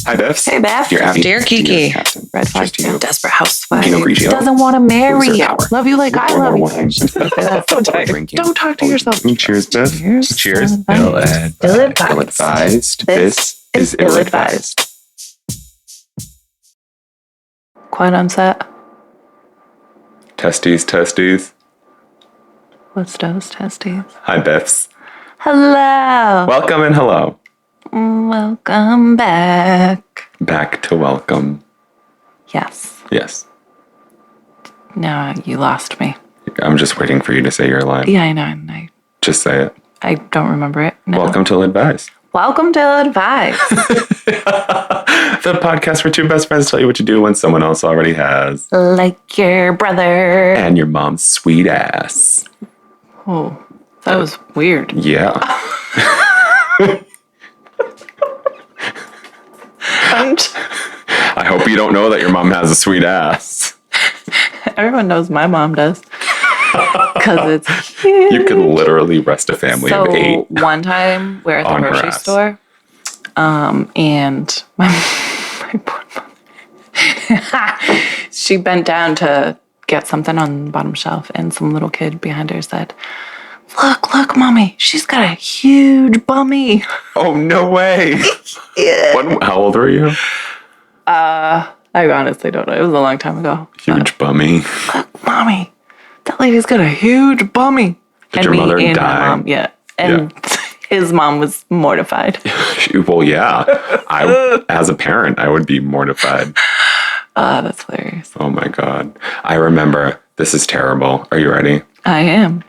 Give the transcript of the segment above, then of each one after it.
Hi, Biffs. Hey, Beth. Dear Abby. Dear Kiki. Red flag. Desperate housewife. Pinot Grigio. Doesn't want to marry you. Power. Love you like I love you. Don't talk to yourself. Cheers, Biff. Cheers. Ill-advised. Ill-advised. This is ill-advised. Quiet on set. Testes. What's those testes? Hi, Biffs. Hello. Welcome and hello. Welcome back. Back to welcome. Yes. Yes. No, you lost me. I'm just waiting for you to say your line. Yeah, I know. Just say it. I don't remember it. No. Welcome to ill-advised. Welcome to Ill-advised. The podcast where two best friends tell you what to do when someone else already has. Like your brother. And your mom's sweet ass. Oh, that was weird. Yeah. I hope you don't know that your mom has a sweet ass. Everyone knows my mom does. Because it's huge. You could literally rest a family of 8. One time we're at the grocery store, and my poor mom, she bent down to get something on the bottom shelf, and some little kid behind her said, Look, mommy, she's got a huge bummy. Oh, no way. Yeah. How old were you? I honestly don't know. It was a long time ago. Huge bummy. Look, mommy, that lady's got a huge bummy. Did your mother die? My mom, yeah. And his mom was mortified. Well, yeah. As a parent, I would be mortified. That's hilarious. Oh, my God. I remember, this is terrible. Are you ready? I am.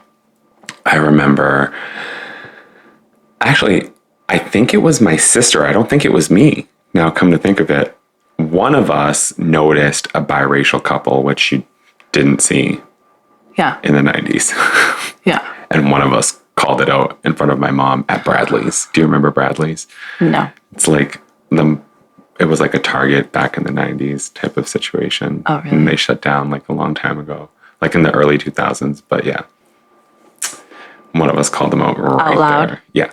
I remember, actually, I think it was my sister. I don't think it was me. Now, come to think of it, one of us noticed a biracial couple, which you didn't see in the 90s. Yeah. And one of us called it out in front of my mom at Bradley's. Do you remember Bradley's? No. It's like it was like a Target back in the 90s type of situation. Oh, really? And they shut down like a long time ago, like in the early 2000s. But yeah. One of us called them out right loud? there. Yeah.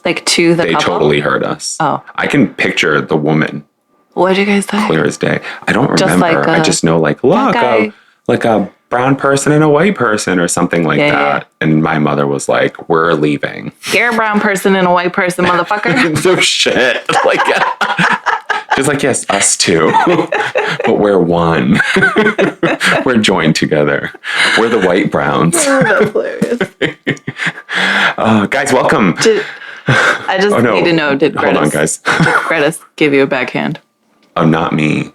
Like to the They couple? totally heard us. Oh. I can picture the woman. What did you guys say? Clear as day. I don't remember. Just like I just know like, look, like a brown person and a white person or something like that. Yeah. And my mother was like, we're leaving. You're a brown person and a white person, motherfucker. No shit. Like, she's like, yes, us too. But we're one. We're joined together. We're the white browns. Oh, that's hilarious. Guys, welcome. I just need to know, did Greta give you a backhand? Oh, not me.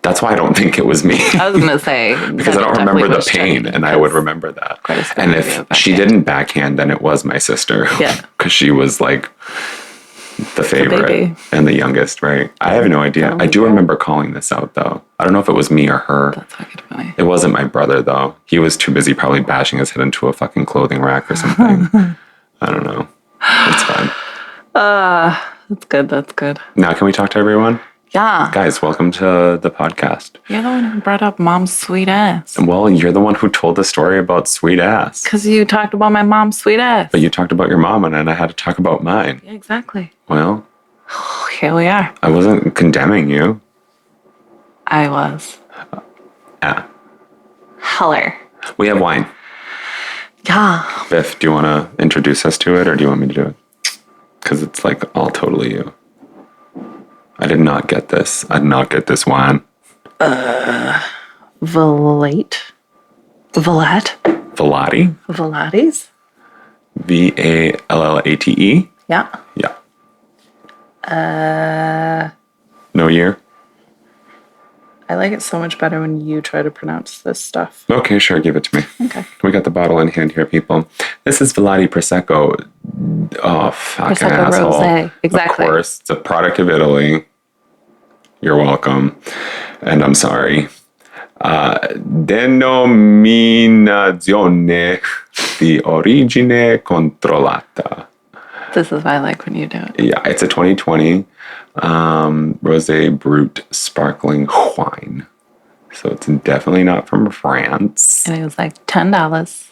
That's why I don't think it was me. I was going to say. Because I don't remember the pain, and I would remember that. And if she didn't backhand, then it was my sister. Yeah. Because she was like the favorite and the youngest, right? I have no idea. I do remember calling this out, though. I don't know if it was me or her. That's fucking funny. It wasn't my brother, though. He was too busy probably bashing his head into a fucking clothing rack or something. I don't know. It's fine. That's good. Now, can we talk to everyone? Yeah. Guys, welcome to the podcast. You're the one who brought up mom's sweet ass. Well, you're the one who told the story about sweet ass. Because you talked about my mom's sweet ass. But you talked about your mom, and then I had to talk about mine. Yeah, exactly. Well. Here we are. I wasn't condemning you. I was. Yeah. Heller. We have wine. Yeah. Biff, do you want to introduce us to it, or do you want me to do it? Because it's like all totally you. I did not get this. I did not get this wine. Vallate. Vallate? Vallates? Vallate? Yeah. Yeah. No year? I like it so much better when you try to pronounce this stuff. Okay, sure. Give it to me. Okay. We got the bottle in hand here, people. This is Vallate Prosecco. Oh, fucking Prosecco asshole. Rosé. Exactly. Of course. It's a product of Italy. You're welcome. And I'm sorry. Denominazione di origine controllata. This is what I like when you do it. Yeah, it's a 2020 Rosé Brut sparkling wine. So it's definitely not from France. And it was like $10.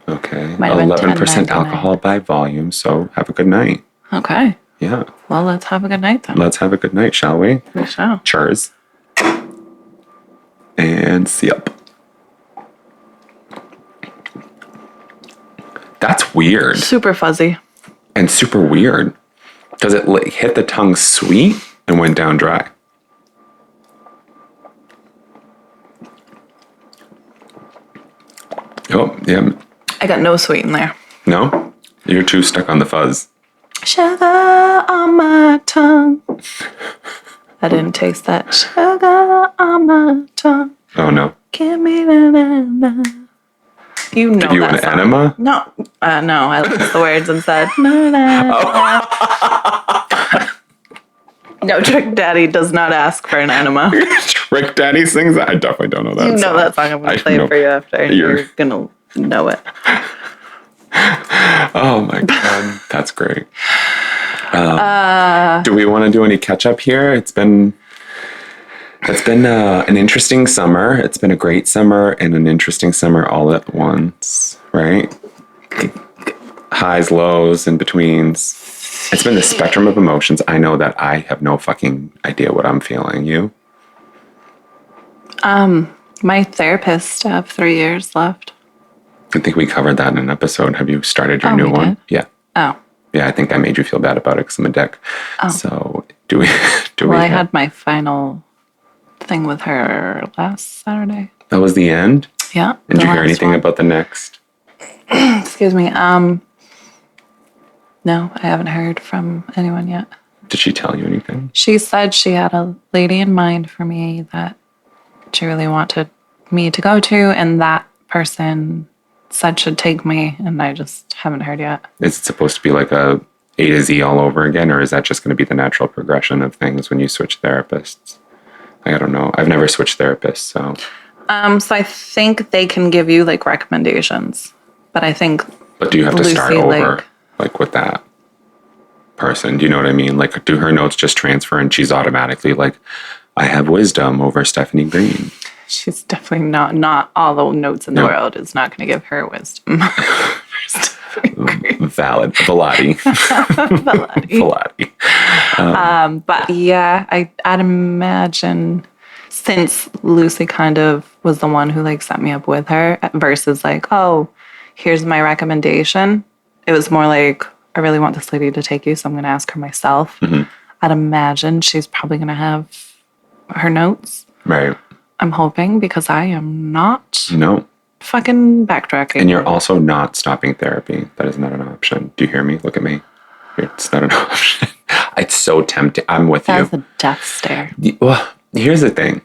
Okay. Might have been 11% $10.99. alcohol by volume, so have a good night. Okay. Yeah. Well, let's have a good night then. Let's have a good night, shall we? We shall. Cheers. And see up. That's weird. Super fuzzy. And super weird. Because it hit the tongue sweet and went down dry. Oh, yeah. I got no sweet in there. No? You're too stuck on the fuzz. Sugar on my tongue. I didn't taste that. Sugar on my tongue. Oh, no. Give me na-na-na. You know Did you that an song. enema? No. No, I looked the words and said, na-na-na. No, Trick Daddy does not ask for an enema. Trick Daddy sings that? I definitely don't know that You know song. that song. I'm going to play it for you after. And you're going to know it. Oh my God. That's great. Do we want to do any catch up here? It's been an interesting summer. It's been a great summer and an interesting summer all at once, right? Highs, lows, in betweens. It's been the spectrum of emotions. I know that I have no fucking idea what I'm feeling. You? My therapist, I have 3 years left. I think we covered that in an episode. Have you started your new one? Did? Yeah. Oh. Yeah, I think I made you feel bad about it because I'm a dick. Oh. So I had my final thing with her last Saturday. That was the end? Yeah. Did you hear anything about the next? Excuse me. No, I haven't heard from anyone yet. Did she tell you anything? She said she had a lady in mind for me that she really wanted me to go to, and that person said should take me, and I just haven't heard yet. Is it supposed to be like a A to Z all over again, or is that just going to be the natural progression of things when you switch therapists? I don't know. I've never switched therapists, so. So I think they can give you like recommendations, but I think. But do you have to start over, like with that person? Do you know what I mean? Like, do her notes just transfer, and she's automatically like, I have wisdom over Stephanie Green? She's definitely not all the notes in the world is not going to give her wisdom. Valid. Vallate. Vallate. But yeah, I'd imagine since Lucy kind of was the one who like set me up with her versus like, oh, here's my recommendation. It was more like, I really want this lady to take you, so I'm going to ask her myself. Mm-hmm. I'd imagine she's probably going to have her notes. Right. I'm hoping, because I am not fucking backtracking. And you're also not stopping therapy. That is not an option. Do you hear me? Look at me. It's not an option. It's so tempting. I'm with you. That's a death stare. Well, here's the thing.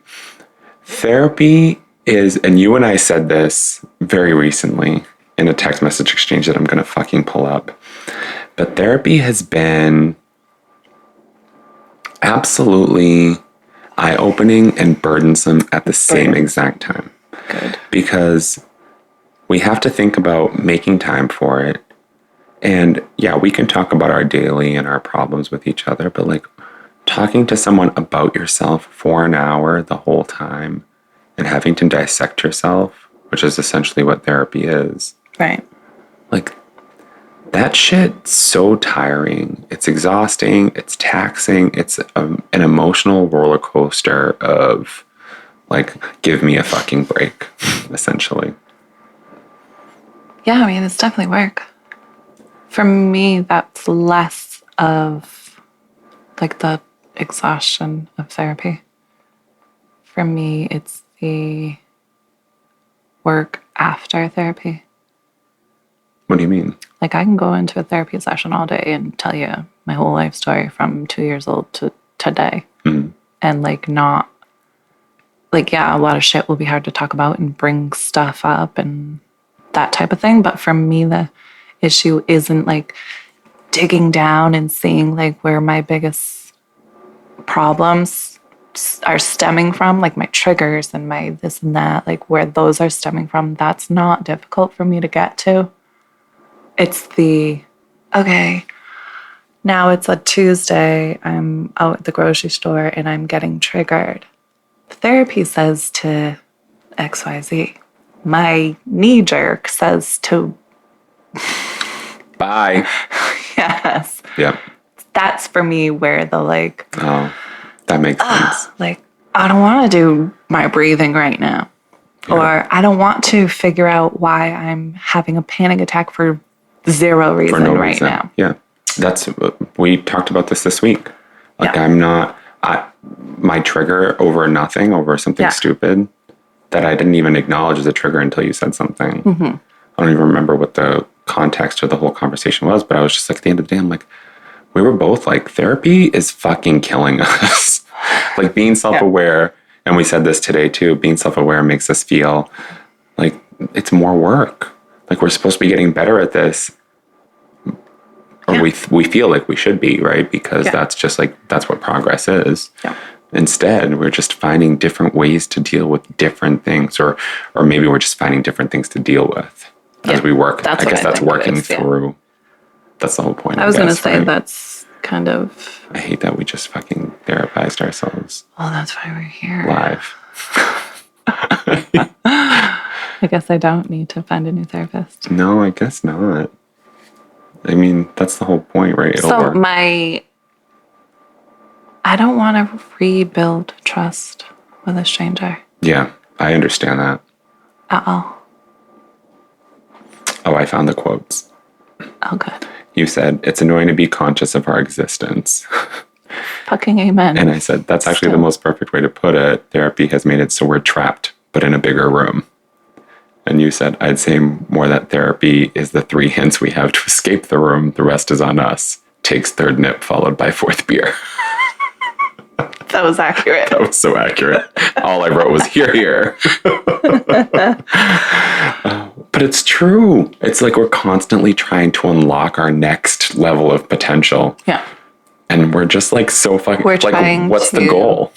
Therapy is, and you and I said this very recently in a text message exchange that I'm going to fucking pull up. But therapy has been absolutely eye-opening and burdensome at the same exact time. Good. Because we have to think about making time for it. And yeah, we can talk about our daily and our problems with each other, but like talking to someone about yourself for an hour the whole time and having to dissect yourself, which is essentially what therapy is. Right. Like, that shit's so tiring. It's exhausting. It's taxing. It's an emotional roller coaster of, like, give me a fucking break, essentially. Yeah, I mean, it's definitely work. For me, that's less of, like, the exhaustion of therapy. For me, it's the work after therapy. What do you mean? Like, I can go into a therapy session all day and tell you my whole life story from 2 years old to today. Mm-hmm. And, like, not... Like, yeah, a lot of shit will be hard to talk about and bring stuff up and that type of thing. But for me, the issue isn't, like, digging down and seeing, like, where my biggest problems are stemming from. Like, my triggers and my this and that. Like, where those are stemming from, that's not difficult for me to get to. It's the, okay, now it's a Tuesday, I'm out at the grocery store and I'm getting triggered. Therapy says to XYZ. My knee jerk says to... Bye. Yes. Yeah. that's for me where the like, oh, that makes sense. Like, I don't want to do my breathing right now. Yeah. Or I don't want to figure out why I'm having a panic attack for zero reason right now. Yeah. We talked about this week. Like, yeah. My trigger over something stupid that I didn't even acknowledge as a trigger until you said something. Mm-hmm. I don't even remember what the context or the whole conversation was, but I was just like, at the end of the day, I'm like, we were both like, therapy is fucking killing us. Like, being self-aware, and we said this today too, being self-aware makes us feel like it's more work. Like, we're supposed to be getting better at this. Or we feel like we should be, right? Because that's just like, that's what progress is. Yeah. Instead, we're just finding different ways to deal with different things, or maybe we're just finding different things to deal with as we work. I guess that's working through. That's the whole point. I was going to say, right? That's kind of... I hate that we just fucking therapized ourselves. Well, that's why we're here. Live. I guess I don't need to find a new therapist. No, I guess not. I mean, that's the whole point, right? It'll work. I don't want to rebuild trust with a stranger. Yeah, I understand that. Oh, I found the quotes. Oh, good. You said, it's annoying to be conscious of our existence. Fucking amen. And I said, that's actually the most perfect way to put it. Therapy has made it so we're trapped, but in a bigger room. And you said, I'd say more that therapy is the 3 hints we have to escape the room. The rest is on us. Takes third nip followed by fourth beer. That was accurate. That was so accurate. All I wrote was here. But it's true. It's like we're constantly trying to unlock our next level of potential. Yeah. And we're just like so fucking... We're trying what's the goal?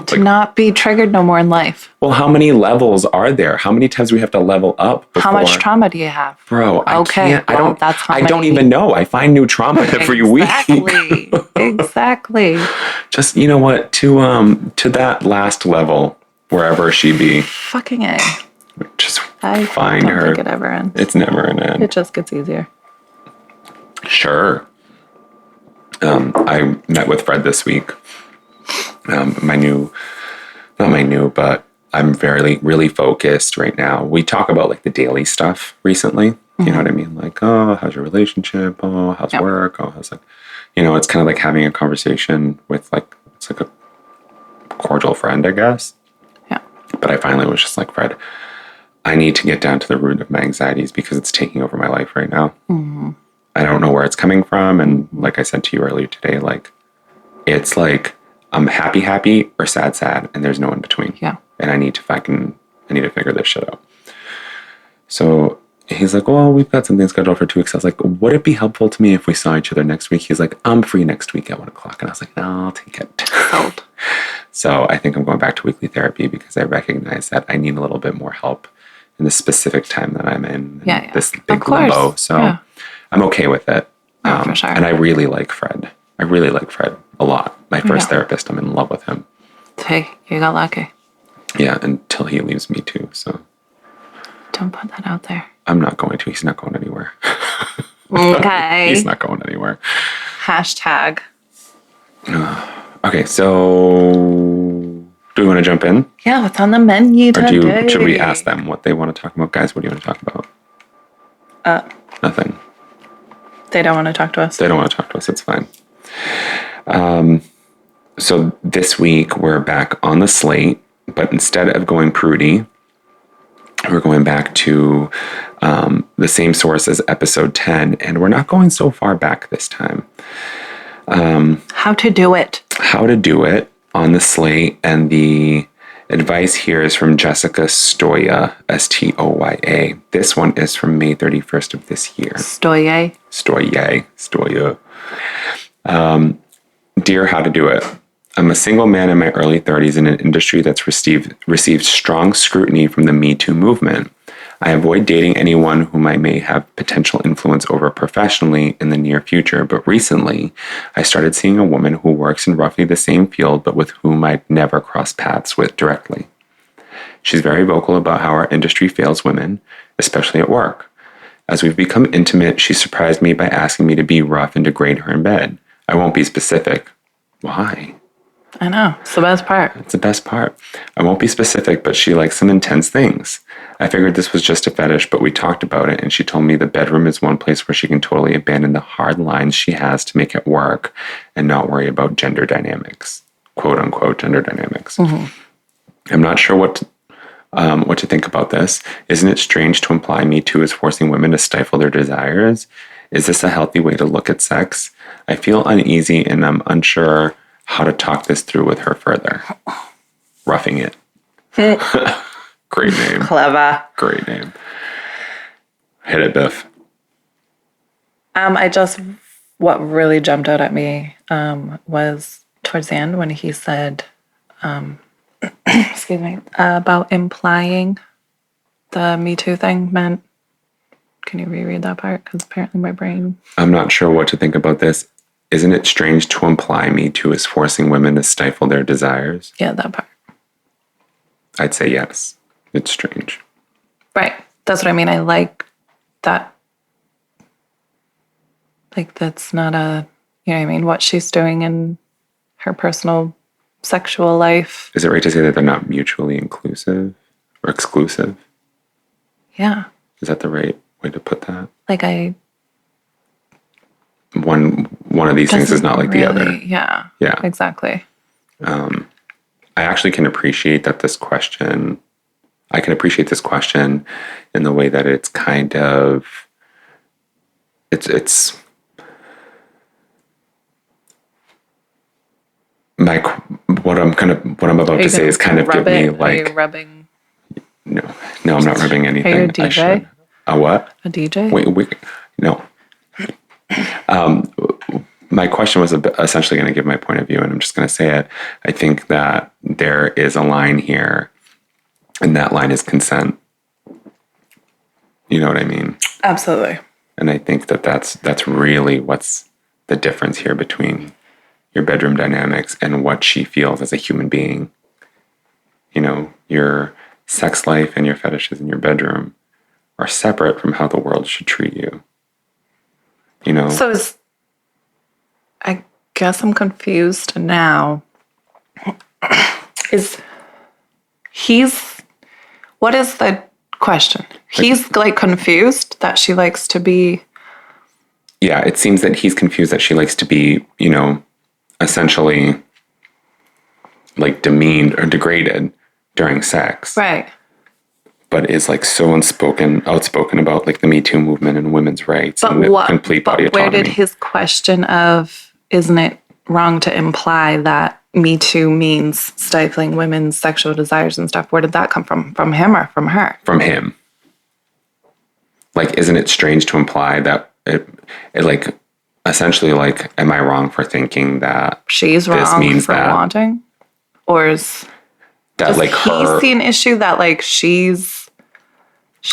To not be triggered no more in life. Well, how many levels are there? How many times do we have to level up before? How much trauma do you have? Bro, I can't. That's how I don't even know. I find new trauma every week. Exactly. Just, you know what? To that last level, wherever she be. Fucking A. Just I find don't her. think it ever ends. It's never an end. It just gets easier. Sure. I met with Fred this week. Not my new, but I'm really focused right now. We talk about like the daily stuff recently. Mm-hmm. You know what I mean? Like, oh, how's your relationship? Oh, how's work? Oh, how's like, it's kind of like having a conversation with like, it's like a cordial friend, I guess. Yeah. But I finally was just like, Fred, I need to get down to the root of my anxieties because it's taking over my life right now. Mm-hmm. I don't know where it's coming from. And like I said to you earlier today, like, it's like, I'm happy or sad, and there's no in between. Yeah. And I need to figure this shit out. So he's like, well, we've got something scheduled for 2 weeks. I was like, would it be helpful to me if we saw each other next week? He's like, I'm free next week at 1:00. And I was like, no, I'll take it. Sold. So I think I'm going back to weekly therapy because I recognize that I need a little bit more help in the specific time that I'm in. This big limbo. So I'm okay with it. For sure. And I really like Fred. A lot. My first therapist, I'm in love with him. Hey, you got lucky. Yeah, until he leaves me too, so. Don't put that out there. I'm not going to. He's not going anywhere. Okay. He's not going anywhere. Hashtag. Okay, so do we want to jump in? Yeah, what's on the menu today? Or should we ask them what they want to talk about? Guys, what do you want to talk about? Nothing. They don't want to talk to us. They don't want to talk to us. It's fine. So this week we're back on the slate, but instead of going prudy, we're going back to the same source as episode 10, and we're not going so far back this time. How to do it. How to do it on the slate, and the advice here is from Jessica Stoya, Stoya. This one is from May 31st of this year. Stoya. Dear How to Do It. I'm a single man in my early 30s in an industry that's received strong scrutiny from the Me Too movement. I avoid dating anyone whom I may have potential influence over professionally in the near future, but recently I started seeing a woman who works in roughly the same field but with whom I'd never crossed paths with directly. She's very vocal about how our industry fails women, especially at work. As we've become intimate, she surprised me by asking me to be rough and degrade her in bed. I won't be specific. Why? I know. It's the best part. It's the best part. I won't be specific, but she likes some intense things. I figured this was just a fetish, but we talked about it, and she told me the bedroom is one place where she can totally abandon the hard lines she has to make it work and not worry about gender dynamics, quote unquote gender dynamics. Mm-hmm. I'm not sure what to think about this. Isn't it strange to imply Me Too is forcing women to stifle their desires? Is this a healthy way to look at sex? I feel uneasy, and I'm unsure how to talk this through with her further. Roughing It. Great name. Clever. Great name. Hit it, Biff. What really jumped out at me was towards the end when he said, excuse me, about implying the Me Too thing meant. Can you reread that part? Because apparently my brain. I'm not sure what to think about this. Isn't it strange to imply Me Too is forcing women to stifle their desires? Yeah, that part. I'd say yes. It's strange. Right. That's what I mean. I like that. Like, that's not you know what I mean? What she's doing in her personal sexual life. Is it right to say that they're not mutually inclusive or exclusive? Yeah. Is that the right way to put that? Like, one of these things is not like the other. Yeah. Yeah. Exactly. I actually can appreciate that this question. I can appreciate this question in the way that it's kind of it's my what I'm about to say is kind of give me like. Are you rubbing? No, I'm not rubbing anything. Are you a DJ? A what? A DJ? Wait, no. My question was essentially going to give my point of view, and I'm just going to say it. I think that there is a line here, and that line is consent. You know what I mean? Absolutely. And I think that that's really what's the difference here between your bedroom dynamics and what she feels as a human being. You know, your sex life and your fetishes in your bedroom are separate from how the world should treat you. You know? So I guess I'm confused now. What is the question? He's like confused that she likes to be. Yeah, it seems that he's confused that she likes to be, you know, essentially like demeaned or degraded during sex. Right. But is like so outspoken about like the Me Too movement and women's rights and complete body autonomy. Where did his question of, isn't it wrong to imply that Me Too means stifling women's sexual desires and stuff? Where did that come from? From him or from her? From him. Like, isn't it strange to imply that it like, essentially like, am I wrong for thinking that she's wrong for wanting? Or is... That does like he see an issue that like she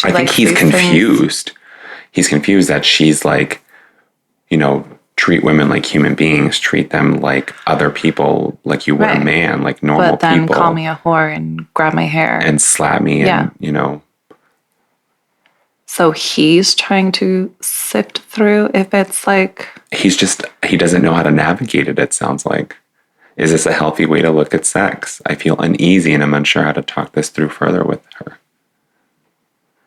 I think he's confused. He's confused that she's like, you know, treat women like human beings, treat them like other people, like you would a man, like normal people. But then call me a whore and grab my hair. And slap me and, you know. So he's trying to sift through if it's like... He doesn't know how to navigate it, it sounds like. Is this a healthy way to look at sex? I feel uneasy and I'm unsure how to talk this through further with her.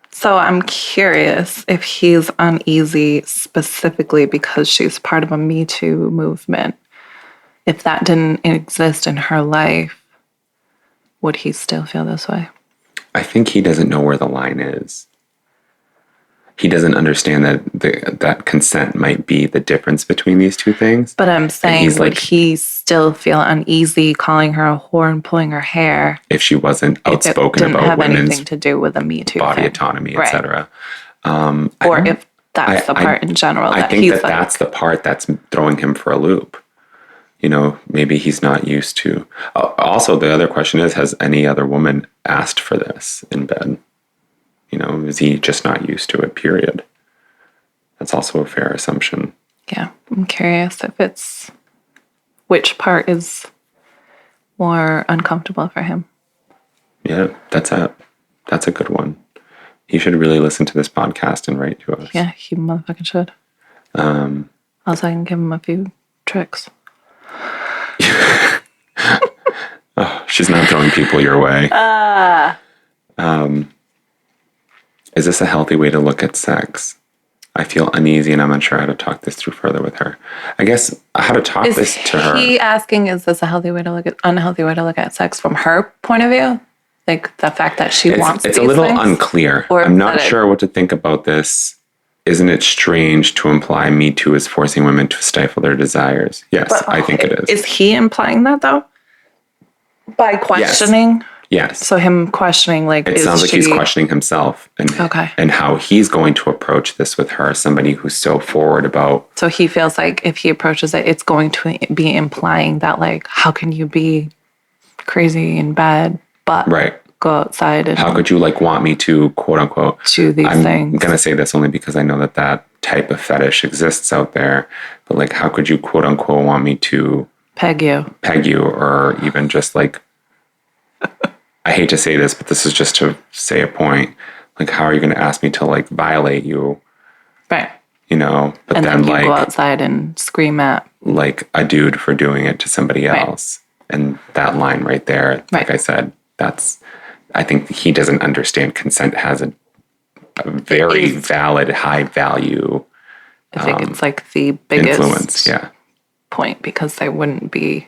So I'm curious if he's uneasy specifically because she's part of a Me Too movement. If that didn't exist in her life, would he still feel this way? I think he doesn't know where the line is. He doesn't understand that consent might be the difference between these two things. But I'm saying, would he still feel uneasy calling her a whore and pulling her hair if she wasn't outspoken about women's anything to do with the Me Too body thing. Autonomy, etc. Or if that's the part in general I think that's the part that's throwing him for a loop. You know, maybe he's not used to. Also, the other question is, has any other woman asked for this in bed? You know, is he just not used to it, period? That's also a fair assumption. Yeah, I'm curious if it's... which part is more uncomfortable for him. Yeah, that's a good one. He should really listen to this podcast and write to us. Yeah, he motherfucking should. Also, I can give him a few tricks. Oh, she's not throwing people your way. Is this a healthy way to look at sex? I feel uneasy and I'm unsure how to talk this through further with her. I guess how to talk this to her. Is he asking, is this a healthy way to look at, unhealthy way to look at sex from her point of view? Like the fact that she wants it's these a little things? Unclear. I'm not sure what to think about this. Isn't it strange to imply Me Too is forcing women to stifle their desires? Yes, I think it is. Is he implying that though? By questioning? Yes. So him questioning, like, it sounds like he's questioning himself and how he's going to approach this with her, somebody who's so forward about. So he feels like if he approaches it, it's going to be implying that, like, how can you be crazy in bed, but go outside and how could you like want me to quote unquote do these things? I'm gonna say this only because I know that type of fetish exists out there, but like how could you quote unquote want me to peg you or even just like I hate to say this, but this is just to say a point. Like, how are you going to ask me to like violate you? Right. You know, but and then you like go outside and scream at like a dude for doing it to somebody else. And that line right there, like I said, I think he doesn't understand consent has a very valid, high value. I think it's like the biggest influence, point because there wouldn't be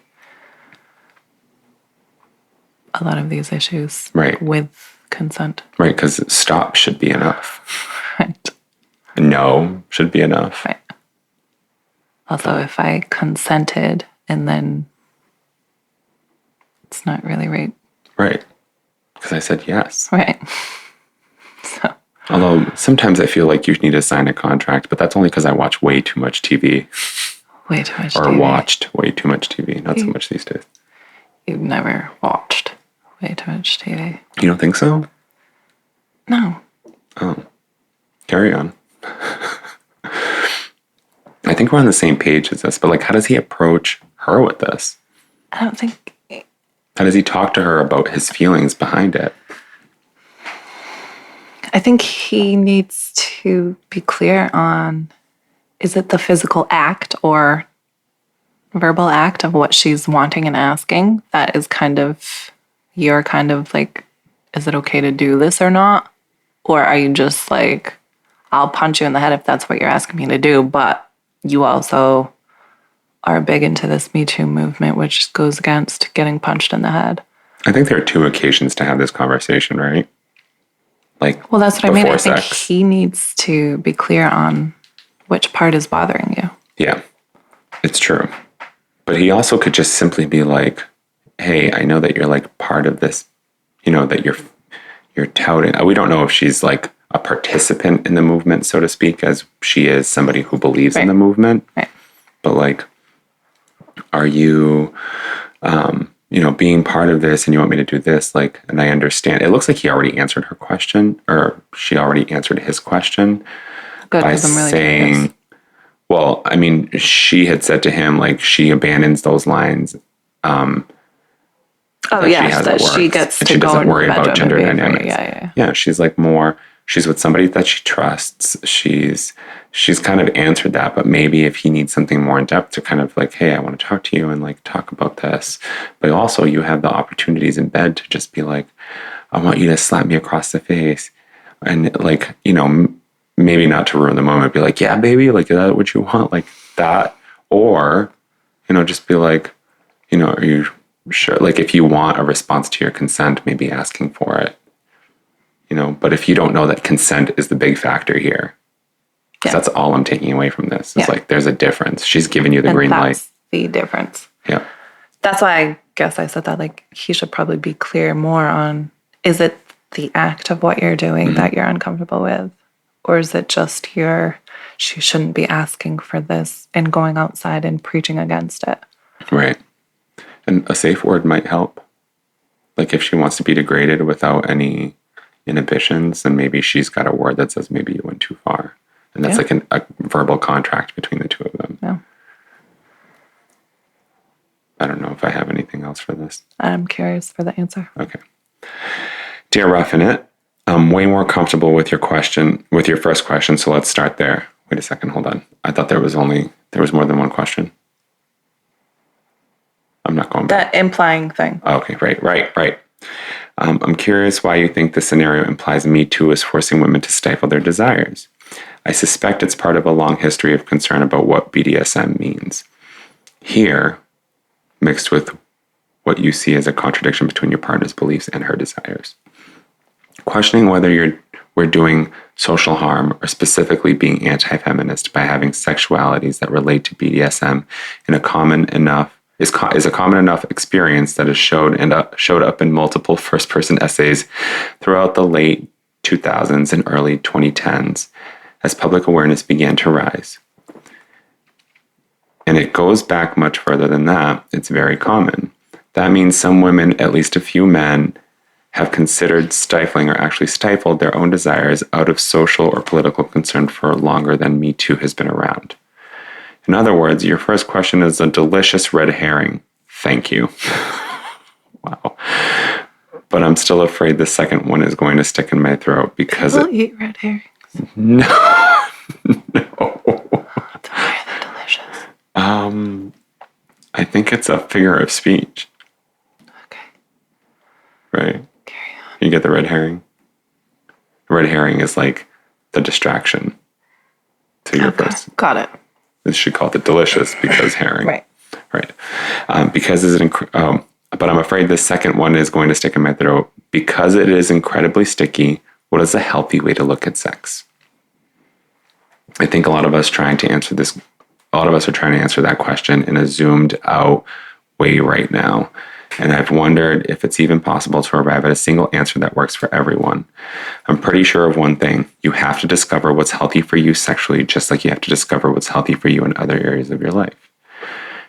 a lot of these issues with consent. Right, because stop should be enough. Right. No should be enough. Right. Also, if I consented and then it's not really rape. Right. Because I said yes. Right. So. Although sometimes I feel like you need to sign a contract, but that's only because I watch way too much TV. Way too much or TV. Or watched way too much TV. Not so much these days. You've never watched way too much TV. You don't think so? No. Oh. Carry on. I think we're on the same page as this, but like, how does he approach her with this? I don't think... How does he talk to her about his feelings behind it? I think he needs to be clear on, is it the physical act or verbal act of what she's wanting and asking that is kind of, you're kind of like, is it okay to do this or not? Or are you just like, I'll punch you in the head if that's what you're asking me to do, but you also are big into this Me Too movement, which goes against getting punched in the head. I think there are two occasions to have this conversation, right? Like, well, that's what I mean. I think sex. He needs to be clear on which part is bothering you. Yeah, it's true. But he also could just simply be like, hey, I know that you're like part of this, you know, that you're touting. We don't know if she's like a participant in the movement, so to speak, as she is somebody who believes in the movement. Right. But like, are you, you know, being part of this and you want me to do this? Like, and I understand. It looks like he already answered her question, or she already answered his question. Good, by saying, well, I mean, she had said to him, like, she abandons those lines. She gets to she go doesn't worry about gender dynamics. Yeah, she's like she's with somebody that she trusts. She's kind of answered that, but maybe if he needs something more in depth to kind of like, hey, I want to talk to you and like talk about this. But also you have the opportunities in bed to just be like, I want you to slap me across the face. And like, you know, maybe not to ruin the moment, be like, yeah, baby, like, is that what you want? Like that. Or, you know, just be like, you know, are you sure? Like if you want a response to your consent, maybe asking for it, you know, but if you don't know that consent is the big factor here, because that's all I'm taking away from this. It's like, there's a difference. She's giving you the green light. That's the difference. Yeah. That's why I guess I said that, like, he should probably be clear more on, is it the act of what you're doing that you're uncomfortable with? Or is it just she shouldn't be asking for this and going outside and preaching against it? Right. And a safe word might help. Like if she wants to be degraded without any inhibitions, then maybe she's got a word that says maybe you went too far. And that's like a verbal contract between the two of them. Yeah. I don't know if I have anything else for this. I'm curious for the answer. Okay. Dear Roughing It, I'm way more comfortable with your first question, so let's start there. Wait a second, hold on. I thought there was more than one question. I'm not going back. That implying thing. Okay, right. I'm curious why you think this scenario implies Me Too is forcing women to stifle their desires. I suspect it's part of a long history of concern about what BDSM means. Here, mixed with what you see as a contradiction between your partner's beliefs and her desires. Questioning whether we're doing social harm or specifically being anti-feminist by having sexualities that relate to BDSM in a common enough is a common enough experience that has showed up in multiple first-person essays throughout the late 2000s and early 2010s as public awareness began to rise. And it goes back much further than that. It's very common. That means some women, at least a few men, have considered stifling or actually stifled their own desires out of social or political concern for longer than Me Too has been around. In other words, your first question is a delicious red herring. Thank you. Wow. But I'm still afraid the second one is going to stick in my throat because People eat red herrings. No. Why are they delicious? I think it's a figure of speech. Okay. Right. Carry on. You get the red herring? Red herring is like the distraction to your first. Got it. They should call it delicious because herring. Right. Because but I'm afraid the second one is going to stick in my throat because it is incredibly sticky. What is a healthy way to look at sex? I think a lot of us are trying to answer that question in a zoomed out way right now. And I've wondered if it's even possible to arrive at a single answer that works for everyone. I'm pretty sure of one thing. You have to discover what's healthy for you sexually, just like you have to discover what's healthy for you in other areas of your life.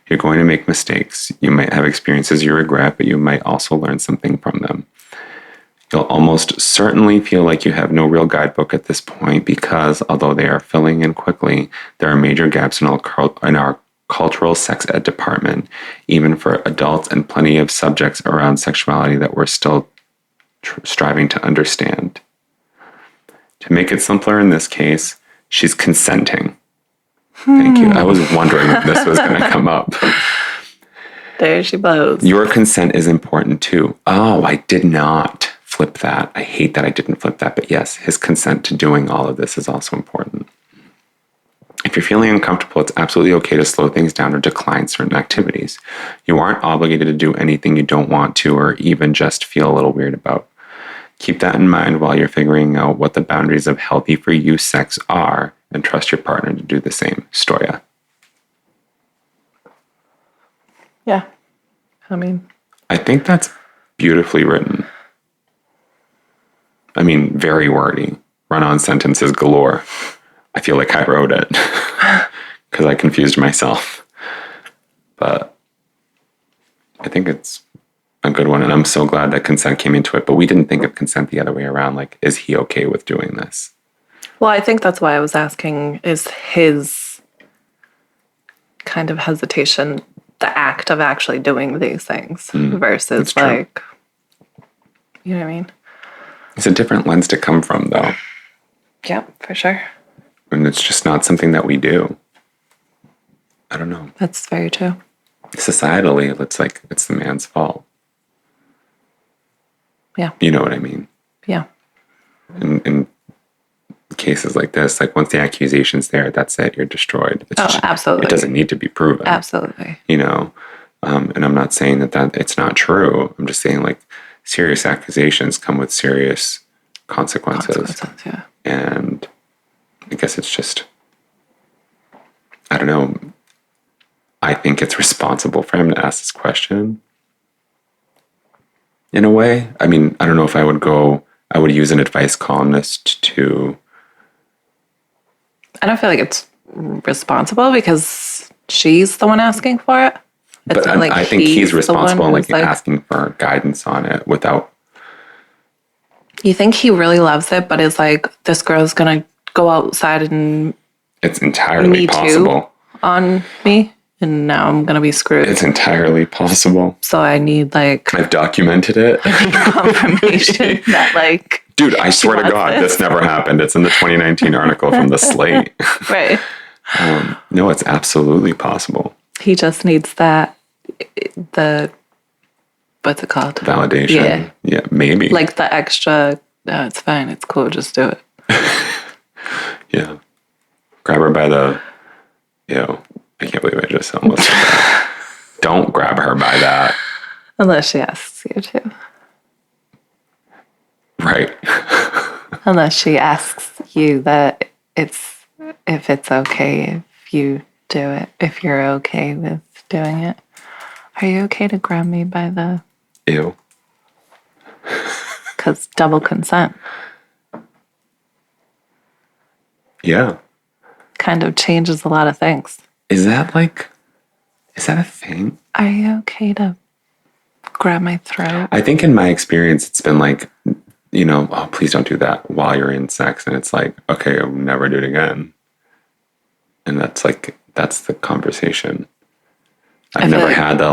You're going to make mistakes. You might have experiences you regret, but you might also learn something from them. You'll almost certainly feel like you have no real guidebook at this point because, although they are filling in quickly, there are major gaps in our cultural sex ed department, even for adults, and plenty of subjects around sexuality that we're still striving to understand. To make it simpler in this case, she's consenting. Thank you. I was wondering if this was going to come up. There she blows. Your consent is important too. Oh, I did not flip that. I hate that I didn't flip that. But yes, his consent to doing all of this is also important. If you're feeling uncomfortable, it's absolutely okay to slow things down or decline certain activities. You aren't obligated to do anything you don't want to or even just feel a little weird about. Keep that in mind while you're figuring out what the boundaries of healthy for you sex are and trust your partner to do the same. Stoya. Yeah. I think that's beautifully written. Very wordy. Run-on sentences galore. I feel like I wrote it because I confused myself. But I think it's a good one. And I'm so glad that consent came into it. But we didn't think of consent the other way around. Like, is he okay with doing this? Well, I think that's why I was asking, is his kind of hesitation the act of actually doing these things versus like, you know what I mean? It's a different lens to come from, though. Yep, for sure. And it's just not something that we do. I don't know. That's very true. Societally, it's the man's fault. Yeah. You know what I mean? Yeah. In cases like this, like once the accusation's there, that's it. You're destroyed. Absolutely. It doesn't need to be proven. Absolutely. And I'm not saying that it's not true. I'm just saying like serious accusations come with serious consequences. Yeah. And I guess it's just, I don't know. I think it's responsible for him to ask this question. In a way. I don't know if I would use an advice columnist to. I don't feel like it's responsible because she's the one asking for it. But I think he's responsible in asking for guidance on it without. You think he really loves it, but is like, this girl's going to go outside and. It's entirely possible. On me, and now I'm going to be screwed. It's entirely possible. So I need I've documented it. Confirmation that Dude, I swear to God, this never happened. It's in the 2019 article from the Slate. Right. No, it's absolutely possible. He just needs that the, what's it called? Validation. Yeah, maybe. Like the extra, no, it's fine, it's cool, just do it. Yeah. Grab her by the, I can't believe I just almost said that. Don't grab her by that. Unless she asks you to. Right. Unless she asks you that if it's okay if you do it, if you're okay with doing it. Are you okay to grab me by the... Ew. Because double consent. Yeah. Kind of changes a lot of things. Is that a thing? Are you okay to grab my throat? I think in my experience, it's been like, oh, please don't do that while you're in sex. And it's like, okay, I'll never do it again. And that's the conversation. I've never had the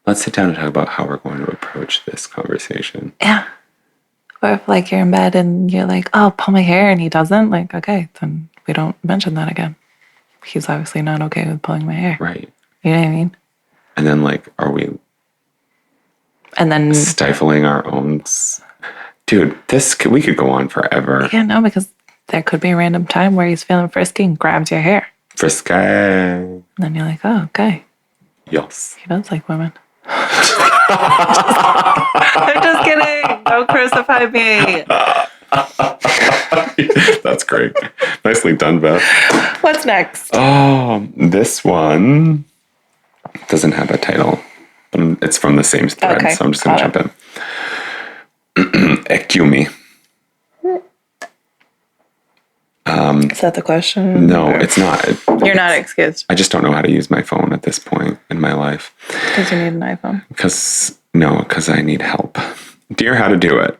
let's sit down and talk about how we're going to approach this conversation. Yeah. Or if you're in bed and you're like, oh, pull my hair, and he doesn't, okay, then we don't mention that again. He's obviously not okay with pulling my hair. Right. You know what I mean? And then are we stifling our own... Dude, we could go on forever. Yeah, no, because there could be a random time where he's feeling frisky and grabs your hair. Frisky. And then you're like, oh, okay. Yes. He does like women. I'm just kidding. Don't crucify me. That's great. Nicely done, Beth. What's next? Oh, this one doesn't have a title, but it's from the same thread, okay. So I'm just going to jump in. Ekumi. Is that the question? No, it's not. You're not excused. I just don't know how to use my phone at this point in my life. Because you need an iPhone. Because I need help. Dear How to Do It.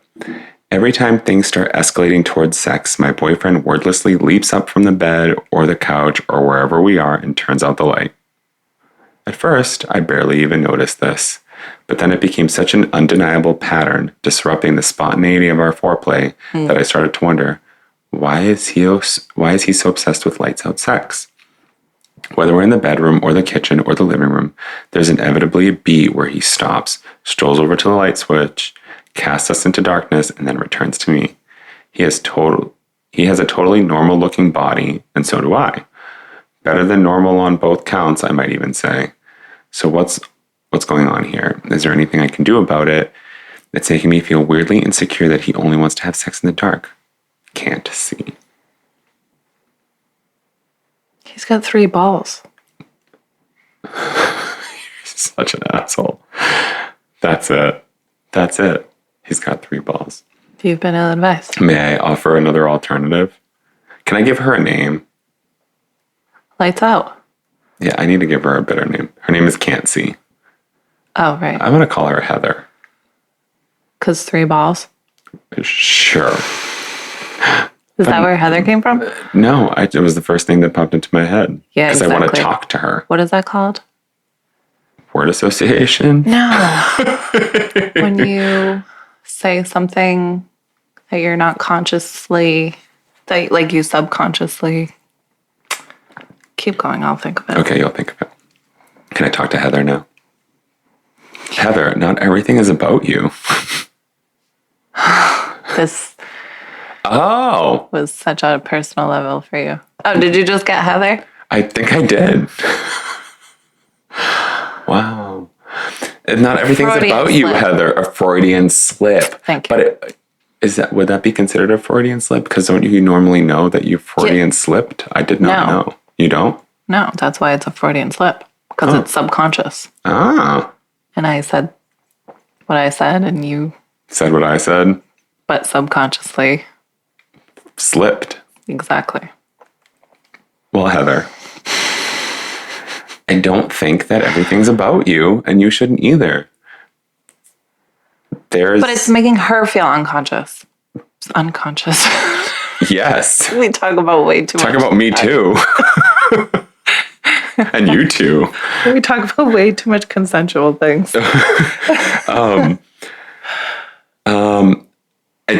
Every time things start escalating towards sex, my boyfriend wordlessly leaps up from the bed or the couch or wherever we are and turns out the light. At first, I barely even noticed this, but then it became such an undeniable pattern, disrupting the spontaneity of our foreplay, that I started to wonder, why is he so obsessed with lights out sex? Whether we're in the bedroom or the kitchen or the living room, there's inevitably a beat where he stops, strolls over to the light switch, casts us into darkness, and then returns to me. He has a totally normal looking body, and so do I. Better than normal on both counts, I might even say. So what's going on here? Is there anything I can do about it? It's making me feel weirdly insecure that he only wants to have sex in the dark. Can't see. He's got 3 balls. He's such an asshole. That's it. He's got 3 balls. You've been ill-advised. May I offer another alternative? Can I give her a name? Lights Out. Yeah, I need to give her a better name. Her name is Can't See. Oh, right. I'm going to call her Heather. Because 3 balls? Sure. Is that where Heather came from? No, it was the first thing that popped into my head. Yeah, because I want to talk to her. What is that called? Word association? No. When you say something that you're not consciously, that you subconsciously... Keep going, I'll think of it. Okay, you'll think of it. Can I talk to Heather now? Heather, not everything is about you. This Oh. was such a personal level for you. Oh, did you just get Heather? I think I did. Wow. And not everything's Freudian about you, slip. Heather. A Freudian slip. Thank you. But would that be considered a Freudian slip? Because don't you normally know that you Freudian slipped? I did not know. You don't? No, that's why it's a Freudian slip. Because it's subconscious. Ah. And I said what I said, and you... Said what I said? But subconsciously... Slipped. Exactly. Well, Heather, I don't think that everything's about you, and you shouldn't either. But it's making her feel unconscious. It's unconscious. Yes. We talk about way too much. Talk about me too. And you too. We talk about way too much consensual things. It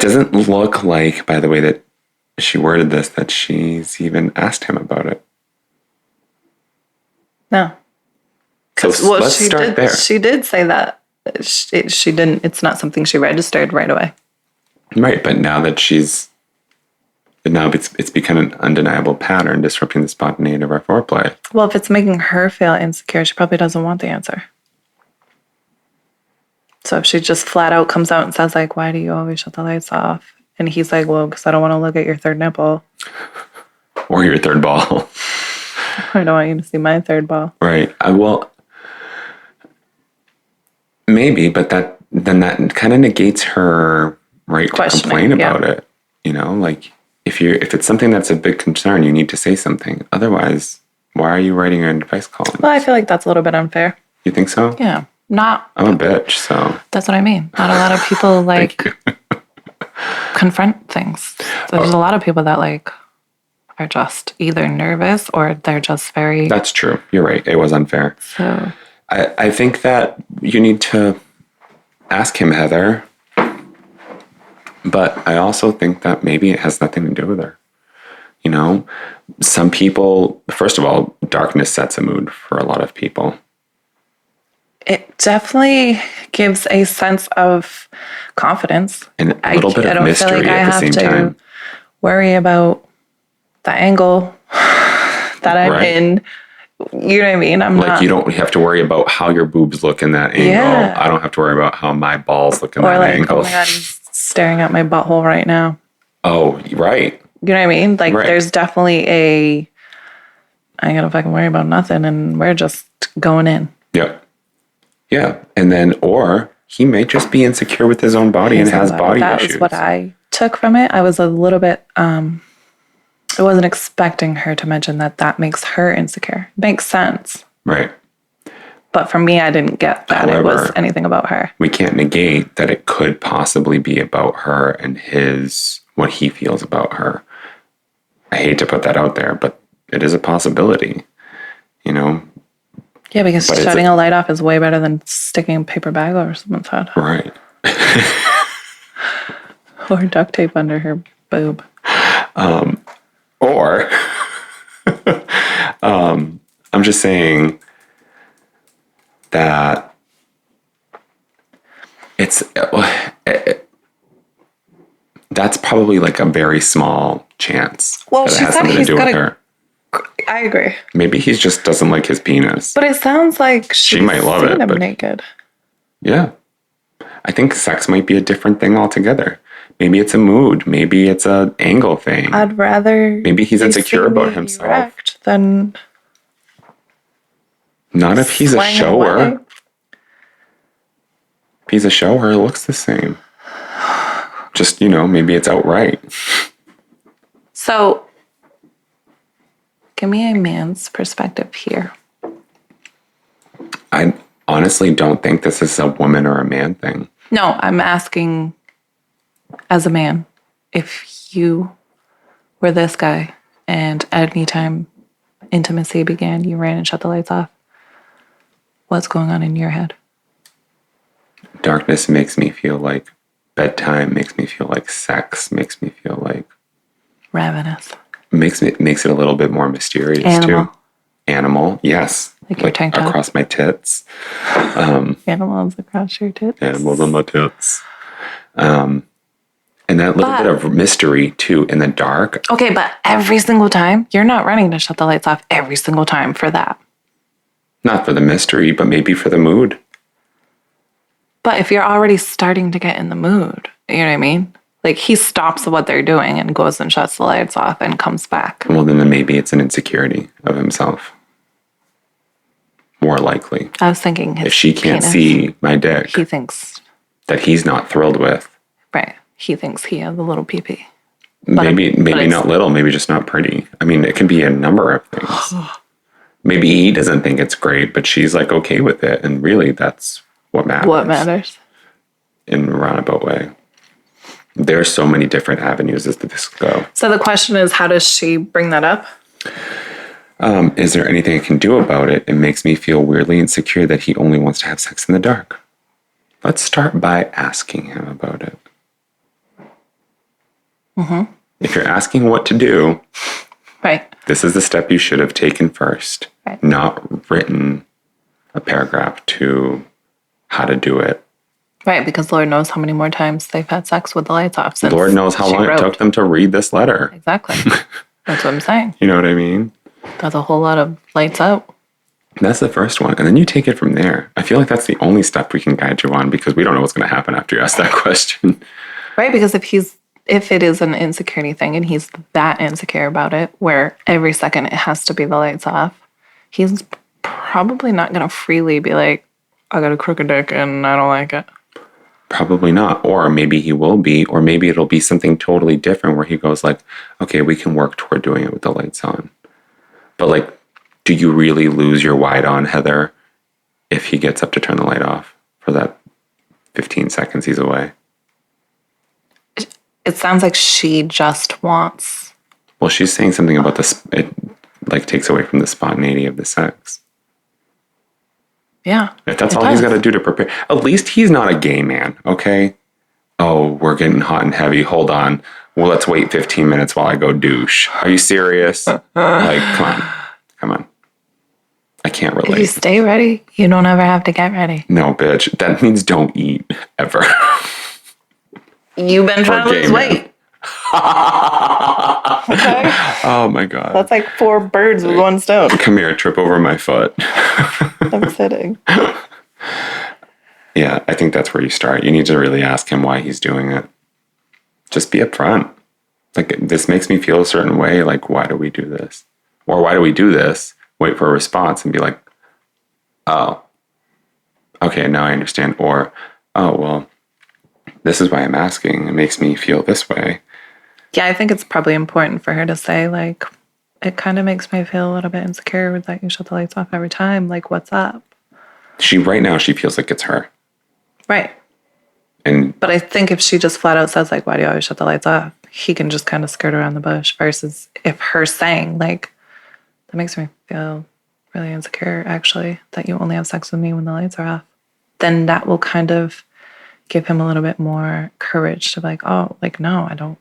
doesn't look like, by the way that she worded this, that she's even asked him about it. No. So let's start there. She did say that she didn't. It's not something she registered right away. Right, but now that it's become an undeniable pattern, disrupting the spontaneity of our foreplay. Well, if it's making her feel insecure, she probably doesn't want the answer. So if she just flat out comes out and says, like, why do you always shut the lights off? And he's like, well, because I don't want to look at your third nipple. Or your third ball. I don't want you to see my third ball. Right. Well, maybe, but that kind of negates her right to complain about it. You know, like if it's something that's a big concern, you need to say something. Otherwise, why are you writing an advice column? Well, I feel like that's a little bit unfair. You think so? Yeah. I'm a bitch, so. That's what I mean. Not a lot of people confront things. There's a lot of people that are just either nervous or they're just very... That's true. You're right. It was unfair. So I think that you need to ask him, Heather. But I also think that maybe it has nothing to do with her. You know, some people, first of all, darkness sets a mood for a lot of people. It definitely gives a sense of confidence. And a little bit of mystery at the same time. I don't feel like I have to worry about the angle that I'm in. You know what I mean? You don't have to worry about how your boobs look in that angle. Yeah. I don't have to worry about how my balls look in that angle. Oh my God, he's staring at my butthole right now. Oh, right. You know what I mean? There's definitely I ain't gotta fucking worry about nothing and we're just going in. Yep. Yeah. And then, or he may just be insecure with his own body and has body issues. That was what I took from it. I was a little bit, I wasn't expecting her to mention that makes her insecure. Makes sense. Right. But for me, I didn't get that it was anything about her. We can't negate that it could possibly be about her and what he feels about her. I hate to put that out there, but it is a possibility, you know? Yeah, because shutting a light off is way better than sticking a paper bag over someone's head. Right. Or duct tape under her boob. Or, I'm just saying that that's probably a very small chance. Well, that it has something to do with her. I agree. Maybe he just doesn't like his penis. But it sounds like she might love it. Him naked. Yeah. I think sex might be a different thing altogether. Maybe it's a mood. Maybe it's an angle thing. I'd rather... Maybe he's insecure about himself. Than... Not if he's a shower. If he's a shower, it looks the same. Just, maybe it's outright. So... Give me a man's perspective here. I honestly don't think this is a woman or a man thing. No, I'm asking as a man, if you were this guy and anytime intimacy began, you ran and shut the lights off, what's going on in your head? Darkness makes me feel like bedtime, makes me feel like sex, makes me feel like... ravenous. Makes it a little bit more mysterious. Animal. Too. Animal, yes. Like your tank top. Across my tits. Animals across your tits. Animals on my tits. And that little bit of mystery too in the dark. Okay, but every single time, you're not running to shut the lights off every single time for that. Not for the mystery, but maybe for the mood. But if you're already starting to get in the mood, you know what I mean? He stops what they're doing and goes and shuts the lights off and comes back. Well, then maybe it's an insecurity of himself. More likely. I was thinking if she can't see my dick. He thinks... that he's not thrilled with. Right. He thinks he has a little pee-pee. Maybe not little, maybe just not pretty. I mean, it can be a number of things. Maybe he doesn't think it's great, but she's okay with it. And really, that's what matters. What matters. In a roundabout way. There's so many different avenues as this go. So the question is, how does she bring that up? Is there anything I can do about it? It makes me feel weirdly insecure that he only wants to have sex in the dark. Let's start by asking him about it. Mm-hmm. If you're asking what to do, right, this is the step you should have taken first. Right. Not written a paragraph to how to do it. Right, because Lord knows how many more times they've had sex with the lights off since Lord knows how long it took them to read this letter. Exactly. That's what I'm saying. You know what I mean? That's a whole lot of lights out. That's the first one. And then you take it from there. I feel like that's the only step we can guide you on because we don't know what's going to happen after you ask that question. Right, because if it is an insecurity thing and he's that insecure about it, where every second it has to be the lights off, he's probably not going to freely be like, I got a crooked dick and I don't like it. Probably not. Or maybe he will be, or maybe it'll be something totally different where he goes like, okay, we can work toward doing it with the lights on. But like, do you really lose your wide on, Heather, if he gets up to turn the light off for that 15 seconds he's away? It sounds like she just wants. Well, she's saying something about this. It like takes away from the spontaneity of the sex. Yeah. If that's all he's got to do to prepare, at least he's not a gay man, okay? Oh, we're getting hot and heavy. Hold on. Well, let's wait 15 minutes while I go douche. Are you serious? Like, come on. I can't relate. If you stay ready, you don't ever have to get ready. No, bitch. That means don't eat ever. You've been trying to lose weight. Okay. Oh my God. That's like 4 birds with one stone. Come here, trip over my foot. I'm sitting. Yeah, I think that's where you start. You need to really ask him why he's doing it. Just be upfront. Like, this makes me feel a certain way. Like, why do we do this? Or why do we do this? Wait for a response and be like, oh, okay, now I understand. Or, oh, well, this is why I'm asking. It makes me feel this way. Yeah, I think it's probably important for her to say, like, it kind of makes me feel a little bit insecure that you shut the lights off every time. Like, what's up? Right now, she feels like it's her. Right. But I think if she just flat out says, like, why do you always shut the lights off? He can just kind of skirt around the bush versus if her saying, like, that makes me feel really insecure, actually, that you only have sex with me when the lights are off. Then that will kind of give him a little bit more courage to be like, oh, like, no, I don't,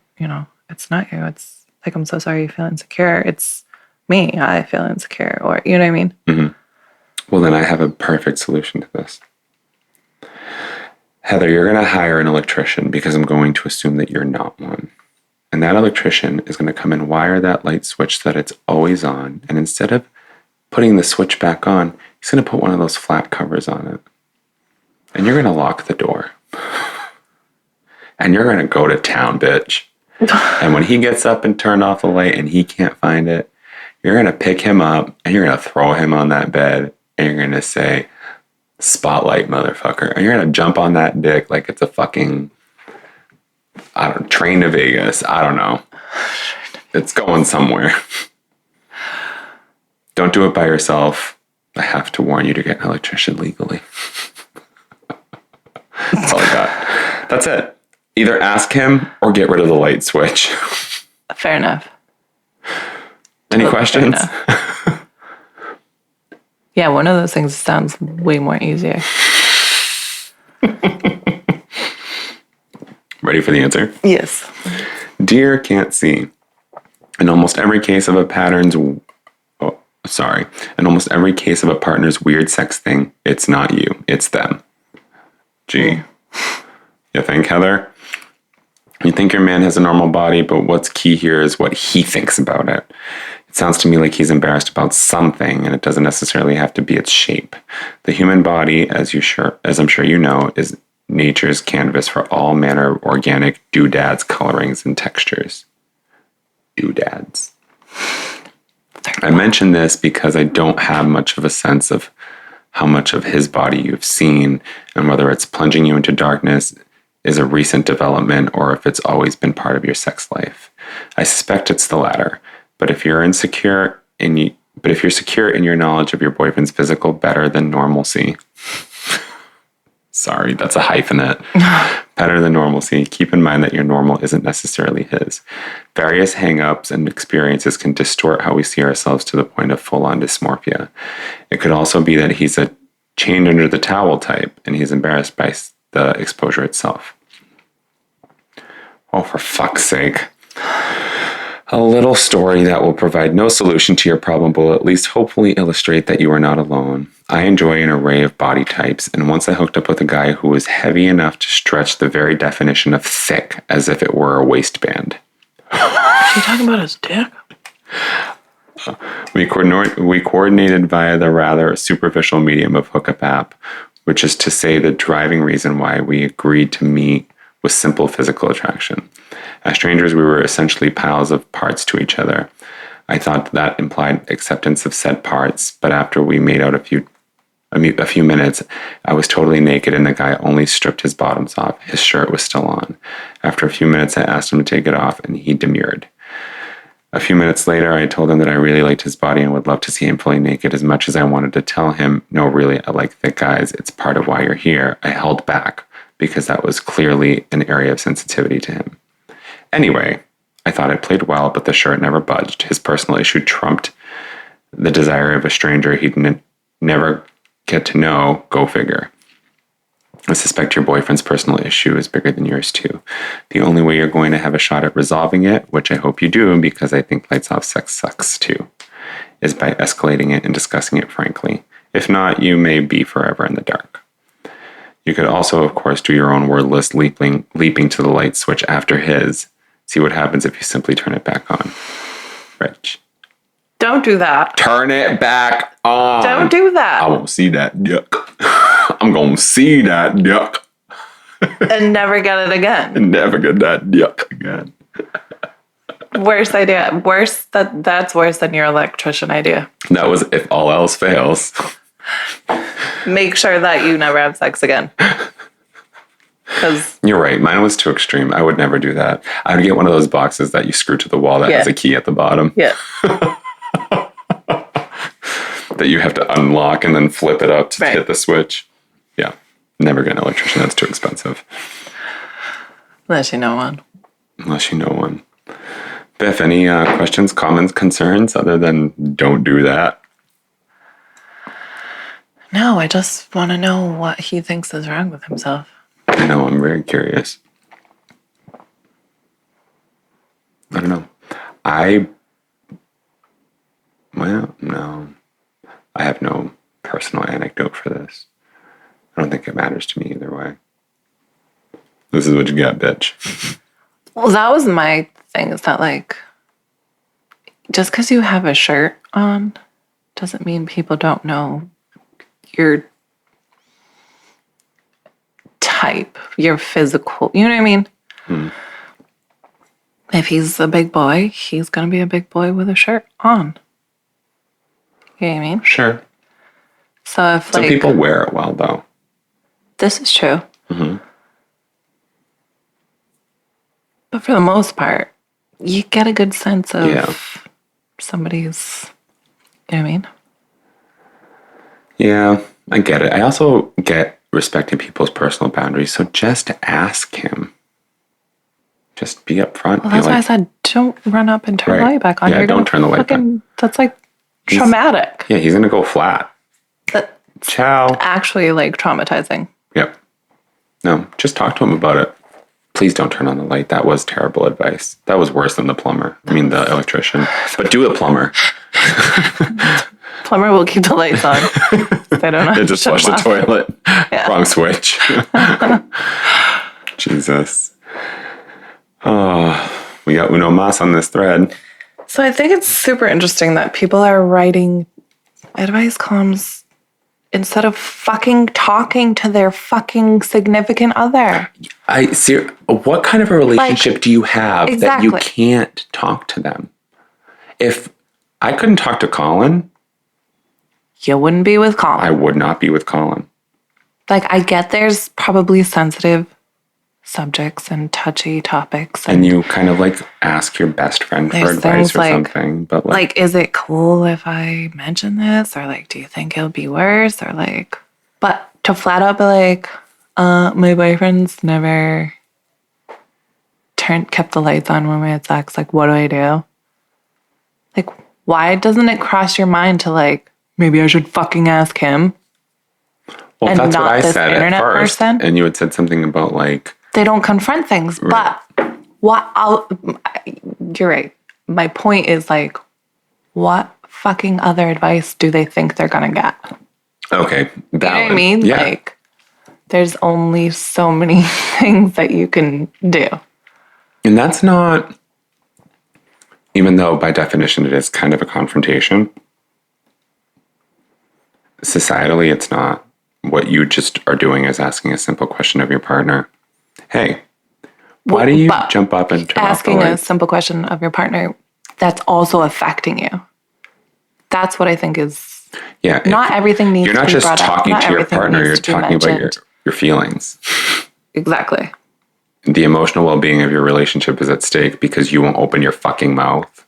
it's not you. It's like, I'm so sorry you feel insecure. It's me. I feel insecure. Or, you know what I mean? Mm-hmm. Well, then I have a perfect solution to this. Heather, you're going to hire an electrician because I'm going to assume that you're not one. And that electrician is going to come and wire that light switch so that it's always on. And instead of putting the switch back on, he's going to put one of those flat covers on it. And you're going to lock the door. And you're going to go to town, bitch. And when he gets up and turn off the light and he can't find it, you're going to pick him up and you're going to throw him on that bed and you're going to say, spotlight, motherfucker. And you're going to jump on that dick like it's a fucking, train to Vegas. I don't know. It's going somewhere. Don't do it by yourself. I have to warn you to get an electrician legally. That's all I got. That's it. Either ask him or get rid of the light switch. Fair enough. Any questions? Yeah, one of those things sounds way more easier. Ready for the answer? Yes. Dear can't see. In almost every case of a partner's weird sex thing, it's not you, it's them. Gee. You think, Heather? You think your man has a normal body, but what's key here is what he thinks about it. It sounds to me like he's embarrassed about something, and it doesn't necessarily have to be its shape. The human body, as I'm sure you know, is nature's canvas for all manner of organic doodads, colorings, and textures. Doodads. I mention this because I don't have much of a sense of how much of his body you've seen and whether it's plunging you into darkness is a recent development or if it's always been part of your sex life. I suspect it's the latter, but if you're secure in your knowledge of your boyfriend's physical better than normalcy, sorry, that's a hyphenate, better than normalcy, keep in mind that your normal isn't necessarily his. Various hang-ups and experiences can distort how we see ourselves to the point of full-on dysmorphia. It could also be that he's a chained under the towel type and he's embarrassed by the exposure itself. Oh, for fuck's sake. A little story that will provide no solution to your problem, but will at least hopefully illustrate that you are not alone. I enjoy an array of body types, and once I hooked up with a guy who was heavy enough to stretch the very definition of thick as if it were a waistband. Is he talking about his dick? We coordinated via the rather superficial medium of hookup app, which is to say the driving reason why we agreed to meet was simple physical attraction. As strangers, we were essentially piles of parts to each other. I thought that implied acceptance of said parts, but after we made out a few minutes, I was totally naked and the guy only stripped his bottoms off. His shirt was still on. After a few minutes, I asked him to take it off and he demurred. A few minutes later, I told him that I really liked his body and would love to see him fully naked. As much as I wanted to tell him, no, really, I like thick guys. It's part of why you're here. I held back because that was clearly an area of sensitivity to him. Anyway, I thought I played well, but the shirt never budged. His personal issue trumped the desire of a stranger he'd never get to know. Go figure. I suspect your boyfriend's personal issue is bigger than yours too. The only way you're going to have a shot at resolving it, which I hope you do because I think lights off sex sucks too, is by escalating it and discussing it frankly. If not, you may be forever in the dark. You could also, of course, do your own wordless leaping to the light switch after his. See what happens if you simply turn it back on. Rich. Don't do that. Turn it back on. Don't do that. I won't see that dick. I'm going to see that dick. And never get it again. And never get that dick again. Worst idea. That's worse than your electrician idea. That was if all else fails. Make sure that you never have sex again. You're right. Mine was too extreme. I would never do that. I would get one of those boxes that you screw to the wall that has a key at the bottom. Yeah. That you have to unlock and then flip it up to hit the switch. Yeah. Never get an electrician. That's too expensive. Unless you know one. Biff, any questions, comments, concerns other than don't do that? No, I just want to know what he thinks is wrong with himself. I know, I'm very curious. I don't know. No. I have no personal anecdote for this. I don't think it matters to me either way. This is what you got, bitch. Well, that was my thing, is that, like, just because you have a shirt on doesn't mean people don't know your type, your physical, you know what I mean? If he's a big boy, he's going to be a big boy with a shirt on. You know what I mean? Sure. So if, some people wear it well, though. This is true. Mm-hmm. But for the most part, you get a good sense of somebody's, you know what I mean? Yeah, I get it. I also get respecting people's personal boundaries. So just ask him. Just be upfront. Well, that's why I said don't run up and turn the light back on. Yeah, don't turn the light back. That's like traumatic. Yeah, he's going to go flat. Ciao. Actually, like, traumatizing. Yep. No, just talk to him about it. Please don't turn on the light. That was terrible advice. That was worse than the plumber. I mean, the electrician. But do it, plumber. Plumber will keep the lights on. I don't know. They just flush the toilet. Yeah. Wrong switch. Jesus. Oh, we got uno mas on this thread. So I think it's super interesting that people are writing advice columns instead of fucking talking to their fucking significant other. I see. What kind of a relationship do you have that you can't talk to them? If I couldn't talk to Colin, you wouldn't be with Colin. I would not be with Colin. Like, I get there's probably sensitive subjects and touchy topics. And you kind of, like, ask your best friend for advice or something. But like, is it cool if I mention this? Or, like, do you think it'll be worse? Or, like, but to flat out be like, my boyfriend's never kept the lights on when we had sex. Like, what do I do? Like, why doesn't it cross your mind to, like, maybe I should fucking ask him? Well, and that's not what I said at first. Person? And you had said something about, like, they don't confront things. Right. But you're right. my point is like, what fucking other advice do they think they're gonna get? Okay, valid. You know what I mean? Yeah. Like, there's only so many things that you can do. And that's not, even though by definition it is kind of a confrontation, societally it's not. What you just are doing is asking a simple question of your partner. Hey, why do you jump up and turn off the light? Asking a simple question of your partner, that's also affecting you. That's what I think is... Yeah. Not everything needs to be brought up. You're not just talking to your partner, you're talking about your feelings. Exactly. The emotional well-being of your relationship is at stake because you won't open your fucking mouth.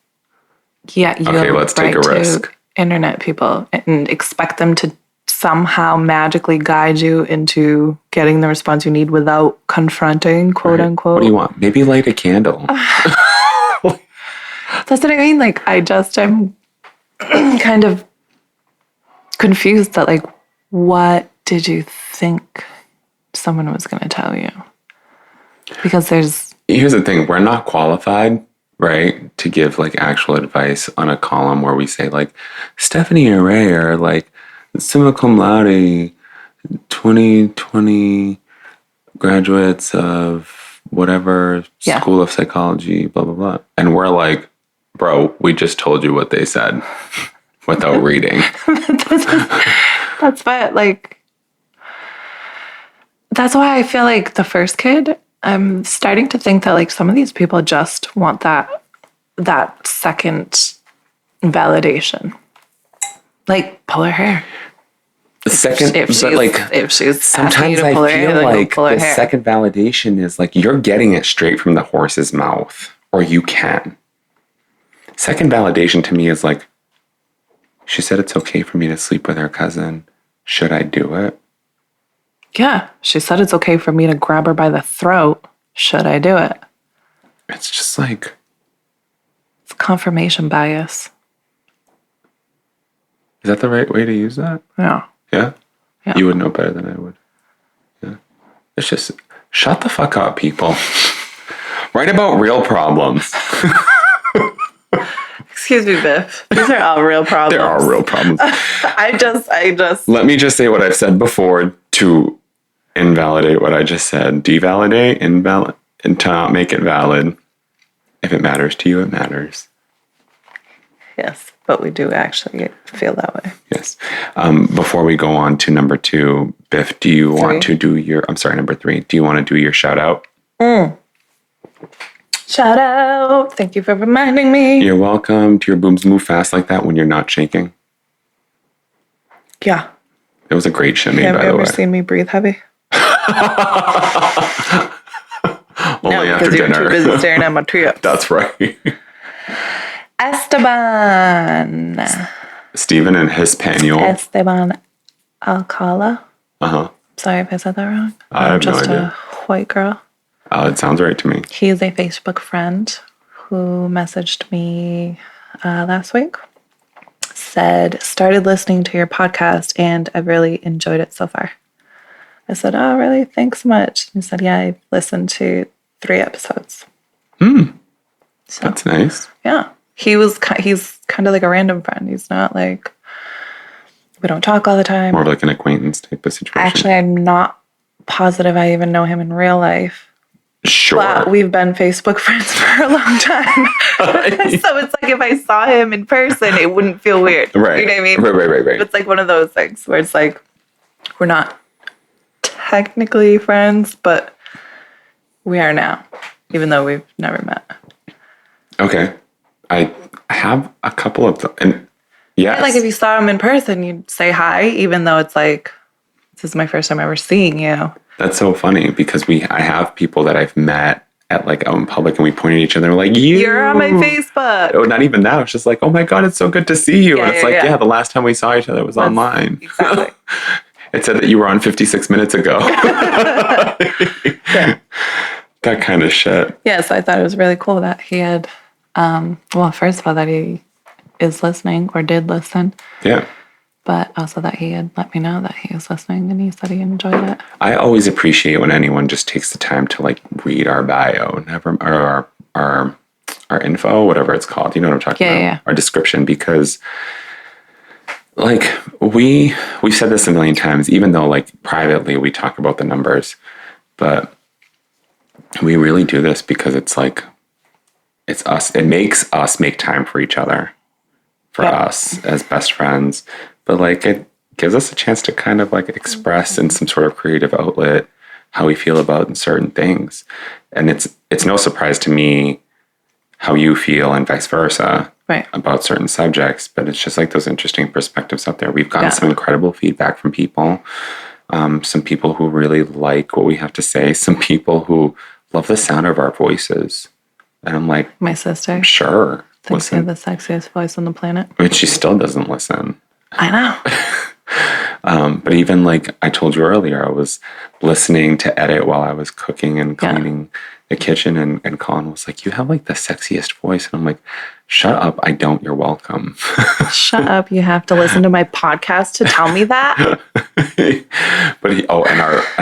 Yeah, you okay, let's take a risk. Internet people and expect them to somehow magically guide you into getting the response you need without confronting, quote unquote. What do you want? Maybe light a candle. That's what I mean. Like, I'm kind of confused that, like, what did you think someone was going to tell you? Because here's the thing. We're not qualified, right, to give like actual advice on a column where we say like Stephanie and Ray are like summa cum laude 2020 graduates of whatever school of psychology, blah, blah, blah. And we're like, bro, we just told you what they said without reading. That's what, like, that's why I feel like the first kid, I'm starting to think that like some of these people just want that second validation. Like, pull her hair. If she's sometimes I feel like the second validation is like you're getting it straight from the horse's mouth, or you can. Second validation to me is like, she said it's okay for me to sleep with her cousin. Should I do it? Yeah, she said it's okay for me to grab her by the throat. Should I do it? It's just like... It's confirmation bias. Is that the right way to use that? Yeah. Yeah? Yeah. You would know better than I would. Yeah. It's just, shut the fuck up, people. Write about real problems. Excuse me, Biff. These are all real problems. There are real problems. I just... Let me just say what I've said before to invalidate what I just said. Devalidate, invalid, and to not make it valid. If it matters to you, it matters. Yes, but we do actually feel that way. Yes. Before we go on to number 2, Biff, do you want to do your... I'm sorry, number 3. Do you want to do your shout out? Shout out. Thank you for reminding me. You're welcome. Do your boobs move fast like that when you're not shaking? Yeah. It was a great shimmy, by the way. Have you ever seen me breathe heavy? Only after dinner. You're too busy staring at my trips. That's right. Esteban. Stephen and Hispaniola. Esteban Alcala. Uh-huh. Sorry if I said that wrong. I have no idea. Just a white girl. It sounds right to me. He is a Facebook friend who messaged me last week. Said, started listening to your podcast and I've really enjoyed it so far. I said, oh, really? Thanks so much. He said, yeah, I listened to 3 episodes. So, that's nice. Yeah. He's kind of like a random friend. He's not like, we don't talk all the time. More of like an acquaintance type of situation. Actually, I'm not positive I even know him in real life. Sure. But we've been Facebook friends for a long time. So it's like if I saw him in person, it wouldn't feel weird. Right. You know what I mean? Right. It's like one of those things where it's like, we're not technically friends, but we are now, even though we've never met. Okay. I have a couple of them. And yes. Like if you saw him in person, you'd say hi, even though it's like, this is my first time ever seeing you. That's so funny because I have people that I've met at like out in public and we point at each other like, you're on my Facebook. Oh, not even that. It's just like, oh my God, it's so good to see you. And it's the last time we saw each other was online. Exactly. It said that you were on 56 minutes ago. That kind of shit. Yeah, so I thought it was really cool that he had, well, first of all, that he is listening or did listen. Yeah. But also that he had let me know that he was listening and he said he enjoyed it. I always appreciate when anyone just takes the time to like read our bio, or our info, whatever it's called. You know what I'm talking about? Yeah. Our description, because like we've said this a million times, even though like privately we talk about the numbers, but we really do this because it's like, it's us. It makes us make time for each other, for us as best friends. But like it gives us a chance to kind of like express in some sort of creative outlet how we feel about certain things. And it's no surprise to me how you feel and vice versa about certain subjects, but it's just like those interesting perspectives out there. We've gotten some incredible feedback from people. Some people who really like what we have to say, some people who love the sound of our voices. And I'm like, my sister. Sure. Thinks you have the sexiest voice on the planet. But she still doesn't listen. I know. But even like I told you earlier, I was listening to edit while I was cooking and cleaning the kitchen, and Colin was like, you have like the sexiest voice. And I'm like, shut up. I don't. You're welcome. Shut up. You have to listen to my podcast to tell me that. But and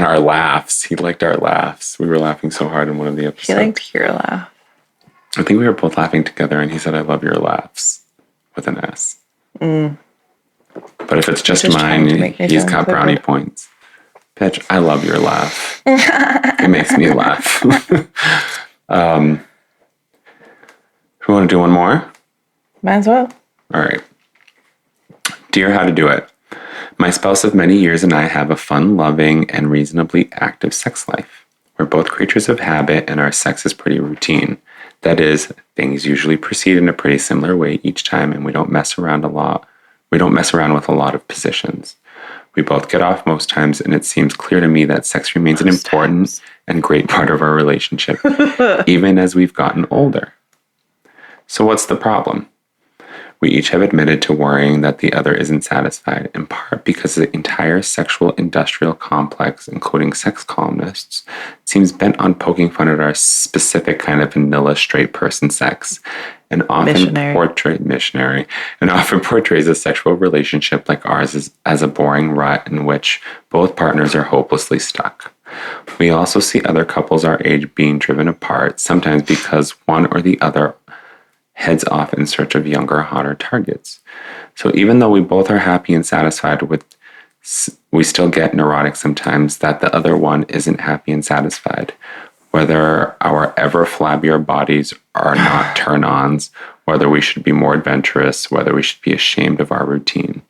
our laughs. He liked our laughs. We were laughing so hard in one of the episodes. He liked your laugh. I think we were both laughing together, and he said, I love your laughs with an S. But if it's just mine, he's got brownie points. Bitch, I love your laugh. It makes me laugh. We want to do one more? Might as well. All right. Dear How to Do It. My spouse of many years and I have a fun, loving, and reasonably active sex life. We're both creatures of habit, and our sex is pretty routine. That is, things usually proceed in a pretty similar way each time, and we don't mess around a lot. We don't mess around with a lot of positions. We both get off most times, and it seems clear to me that sex remains an important and great part of our relationship, even as we've gotten older. So what's the problem? We each have admitted to worrying that the other isn't satisfied, in part because the entire sexual industrial complex, including sex columnists, seems bent on poking fun at our specific kind of vanilla straight person sex, and often portrays a sexual relationship like ours as a boring rut in which both partners are hopelessly stuck. We also see other couples our age being driven apart, sometimes because one or the other heads off in search of younger, hotter targets. So even though we both are happy and satisfied with, we still get neurotic sometimes that the other one isn't happy and satisfied. Whether our ever flabbier bodies are not turn-ons, whether we should be more adventurous, whether we should be ashamed of our routine.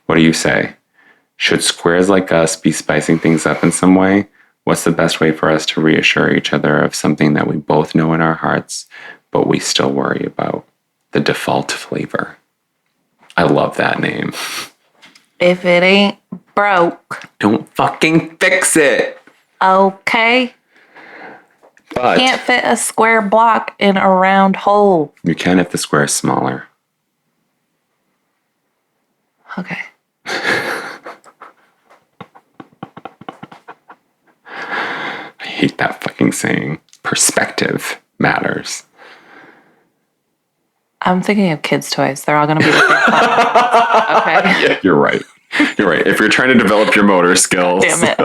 What do you say? Should squares like us be spicing things up in some way? What's the best way for us to reassure each other of something that we both know in our hearts, but we still worry about? The default flavor. I love that name. If it ain't broke, don't fucking fix it. Okay. But can't fit a square block in a round hole. You can if the square is smaller. Okay. I hate that fucking saying. Perspective matters. I'm thinking of kids' toys. They're all going to be the same size. Okay. Yeah, you're right. You're right. If you're trying to develop your motor skills, damn it,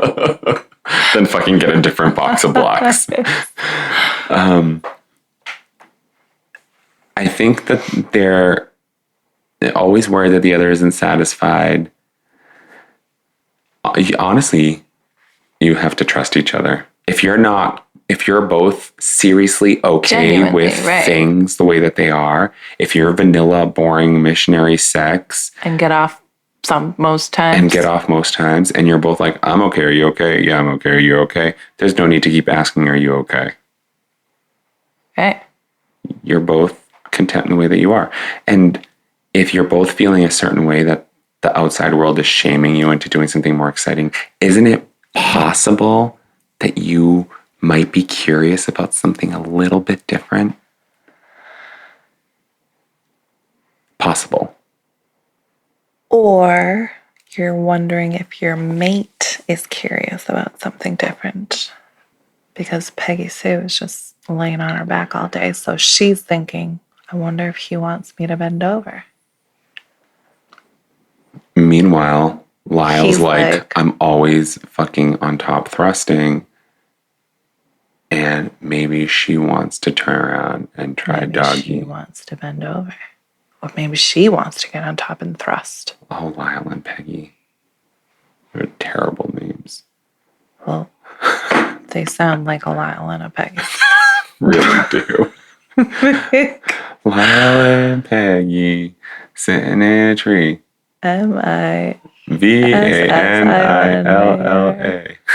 then fucking get a different box of blocks. I think that they always worry that the other isn't satisfied. Honestly, you have to trust each other. If you're both seriously okay with things the way that they are, if you're vanilla, boring, missionary sex, and get off most times, and you're both like, I'm okay, are you okay? Yeah, I'm okay, are you okay? There's no need to keep asking, are you okay? Okay. You're both content in the way that you are. And if you're both feeling a certain way that the outside world is shaming you into doing something more exciting, isn't it possible that you might be curious about something a little bit different? Possible. Or you're wondering if your mate is curious about something different. Because Peggy Sue is just laying on her back all day. So she's thinking, I wonder if he wants me to bend over. Meanwhile, Lyle's like, I'm always fucking on top thrusting. And maybe she wants to turn around and try doggy. She wants to bend over. Or maybe she wants to get on top and thrust. Oh, Lyle and Peggy. They're terrible names. Well, they sound like a Lyle and a Peggy. Really do. Lyle and Peggy sitting in a tree. Missionary.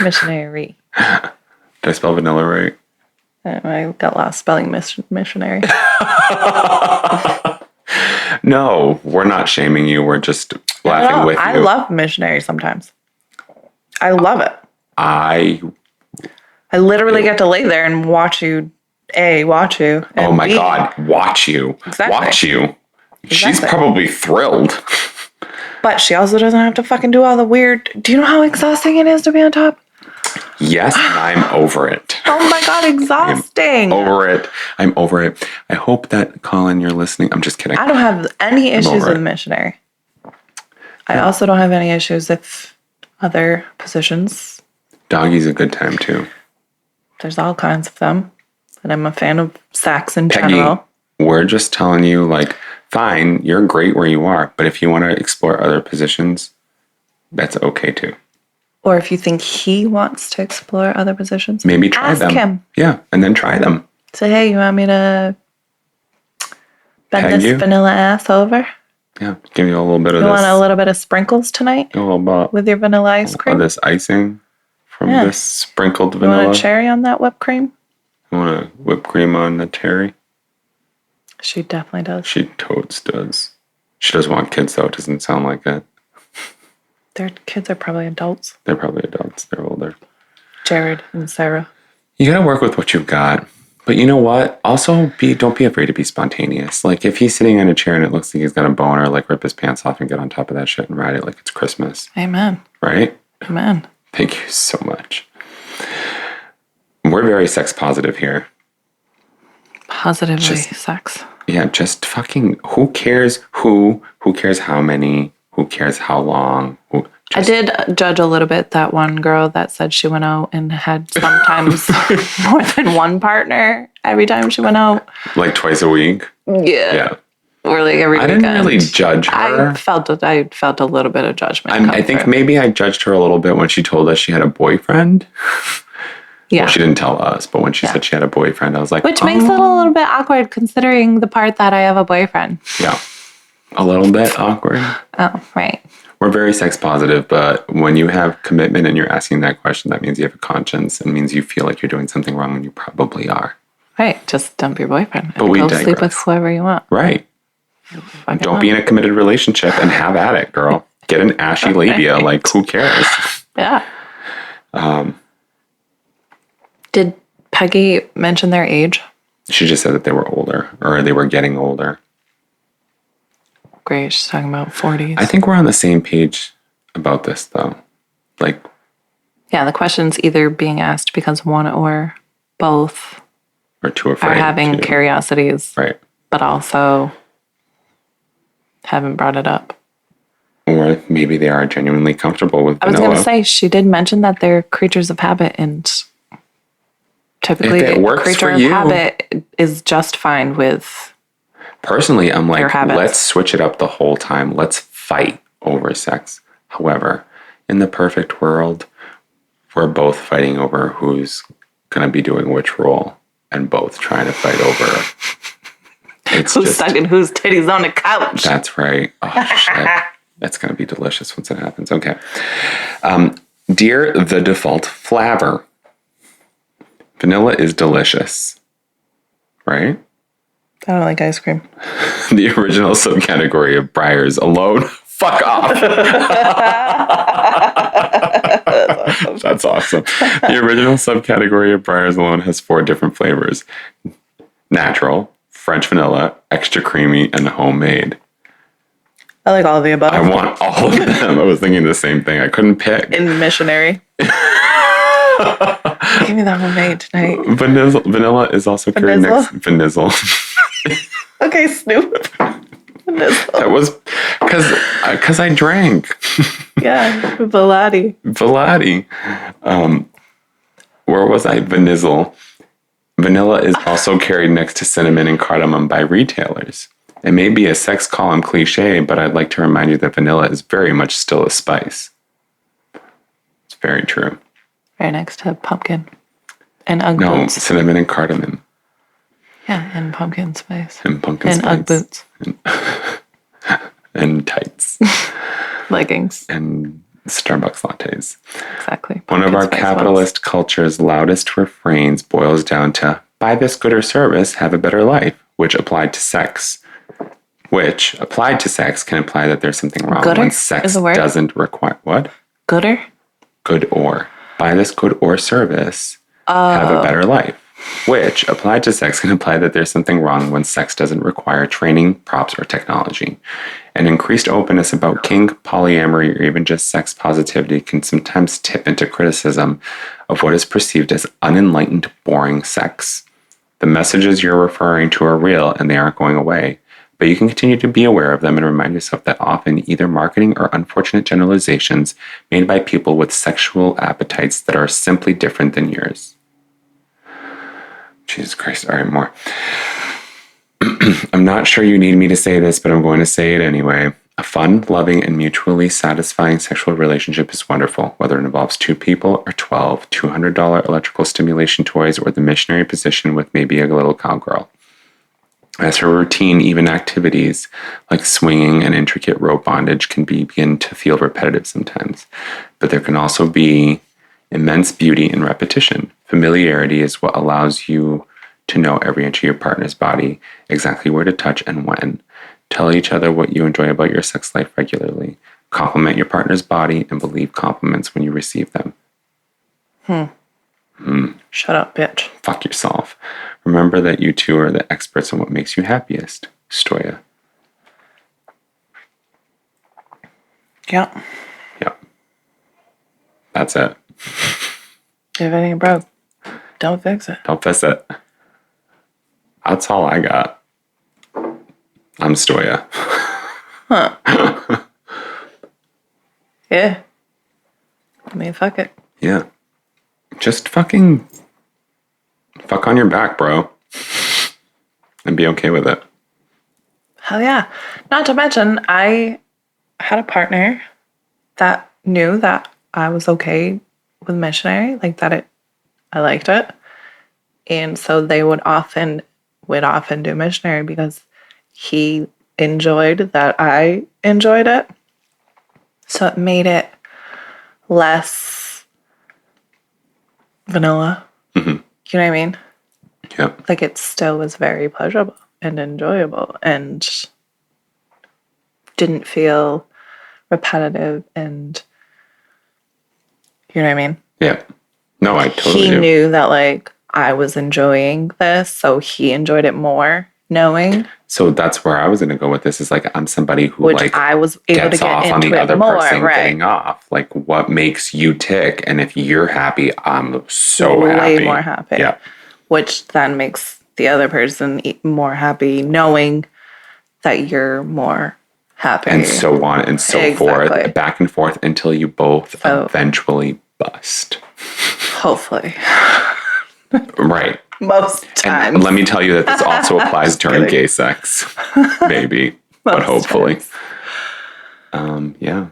Missionary. Did I spell vanilla right? I got lost spelling missionary. No, we're not shaming you. We're just laughing with you. I love missionary sometimes. I love it. I literally get to lay there and watch you. Watch you. Oh my God, watch you. Exactly. Watch you. Exactly. She's probably thrilled. But she also doesn't have to fucking do all the weird. Do you know how exhausting it is to be on top? Yes, I'm over it. Oh my God, exhausting. I'm over it. I hope that, Colin, you're listening. I'm just kidding. I don't have any issues with missionary. I also don't have any issues with other positions. Doggy's a good time too. There's all kinds of them. And I'm a fan of sex in Peggy, general. We're just telling you, like, fine, you're great where you are. But if you want to explore other positions, that's okay too. Or if you think he wants to explore other positions, maybe try them. Ask him. Yeah, and then try them. Say, hey, you want me to bend this vanilla ass over? Yeah, give you a little bit of this. You want a little bit of sprinkles tonight? A little bit. With your vanilla ice cream? This icing from this sprinkled vanilla. You want a cherry on that whipped cream? You want a whipped cream on the cherry? She definitely does. She totes does. She does want kids, though. It doesn't sound like it. Their kids are probably adults. They're probably adults. They're older. Jared and Sarah. You gotta work with what you've got. But you know what? Also, don't be afraid to be spontaneous. Like, if he's sitting in a chair and it looks like he's got a boner, like, rip his pants off and get on top of that shit and ride it like it's Christmas. Amen. Right? Amen. Thank you so much. We're very sex positive here. Positively sex. Yeah, just fucking, who cares who cares how many, who cares how long. I did judge a little bit that one girl that said she went out and had sometimes more than one partner every time she went out. Like twice a week? Yeah. Or like every weekend. I didn't really judge her. I felt a little bit of judgment. I think maybe I judged her a little bit when she told us she had a boyfriend. Yeah. Well, she didn't tell us, but when she said she had a boyfriend, I was like, which makes it a little bit awkward considering the part that I have a boyfriend. Yeah. A little bit awkward. Oh, right. We're very sex positive, but when you have commitment and you're asking that question, that means you have a conscience. It means you feel like you're doing something wrong when you probably are. Right. Just dump your boyfriend. But we digress. Sleep with whoever you want. Right. Don't be in a committed relationship and have at it, girl. Get an ashy labia. Right. Like, who cares? Yeah. Did Peggy mention their age? She just said that they were older, or they were getting older. Great. She's talking about 40s. I think we're on the same page about this, though. Like, yeah, the question's either being asked because one or both are too afraid. Are having curiosities. Right. But also haven't brought it up. Or maybe they are genuinely comfortable with vanilla. I was going to say, she did mention that they're creatures of habit, and typically a creature of habit is just fine with. Personally, I'm like, let's switch it up the whole time. Let's fight over sex. However, in the perfect world, we're both fighting over who's going to be doing which role and both trying to fight over who's sucking whose titties on the couch. That's right. Oh, shit. That's going to be delicious once it happens. Okay. Dear the default flavor, vanilla is delicious, right? I don't like ice cream. The original subcategory of Breyers alone. Fuck off. That's awesome. The original subcategory of Breyers alone has 4 different flavors: natural, French vanilla, extra creamy, and homemade. I like all of the above. I want all of them. I was thinking the same thing. I couldn't pick. In missionary. Give me that homemade tonight. Vanilla is also carried next. Vanizzle. Okay, Snoop. Vanizzle. That was because I drank. Yeah, Vallate. Vallate. Where was I? Vanizzle Vanilla is also carried next to cinnamon and cardamom by retailers. It may be a sex column cliche, but I'd like to remind you that vanilla is very much still a spice. It's very true. Right next to pumpkin and Ugg no, boots. Cinnamon and cardamom. Yeah, and pumpkin spice. And pumpkin spice. And Ugg boots. And tights. Leggings. And Starbucks lattes. Exactly. One of our capitalist culture's loudest refrains boils down to, buy this good or service, have a better life, which applied to sex can imply that there's something wrong Gooder when sex doesn't require... What? Gooder? Good or. Buy this good or service, have a better life. Which, applied to sex, can imply that there's something wrong when sex doesn't require training, props, or technology. An increased openness about kink, polyamory, or even just sex positivity can sometimes tip into criticism of what is perceived as unenlightened, boring sex. The messages you're referring to are real and they aren't going away, but you can continue to be aware of them and remind yourself that often either marketing or unfortunate generalizations made by people with sexual appetites that are simply different than yours. Jesus Christ. All right, more. I'm not sure you need me to say this, but I'm going to say it anyway. A fun, loving, and mutually satisfying sexual relationship is wonderful, whether it involves 2 people or 12 $200 electrical stimulation toys or the missionary position with maybe a little cowgirl. As for routine, even activities like swinging and intricate rope bondage can begin to feel repetitive sometimes, but there can also be immense beauty in repetition. Familiarity is what allows you to know every inch of your partner's body, exactly where to touch and when. Tell each other what you enjoy about your sex life regularly. Compliment your partner's body and believe compliments when you receive them. Shut up, bitch. Fuck yourself. Remember that you two are the experts on what makes you happiest. Stoya. Yeah. Yep. That's it. If it ain't broke, don't fix it. Don't fix it. That's all I got. I'm Stoya. Huh. Yeah. I mean, fuck it. Yeah. Just fucking fuck on your back, bro. And be okay with it. Hell yeah. Not to mention, I had a partner that knew that I was okay with missionary, like that I liked it. And so they would often do missionary because he enjoyed that I enjoyed it. So it made it less vanilla. Mm-hmm. You know what I mean? Yep. Like it still was very pleasurable and enjoyable and didn't feel repetitive and you know what I mean? Yeah. No, I totally He do. knew that like I was enjoying this, so he enjoyed it more knowing. So that's where I was going to go with this is like I'm somebody who which like I was able gets to get off into on the it other more, person right? getting off. Like what makes you tick, and if you're happy, I'm so way happy. more happy. Yeah. Which then makes the other person more happy, knowing that you're more happy, and so on and so forth, back and forth until you both eventually bust. Hopefully. Right. Most times. And let me tell you that this also applies during gay sex. Maybe. But hopefully. Yeah.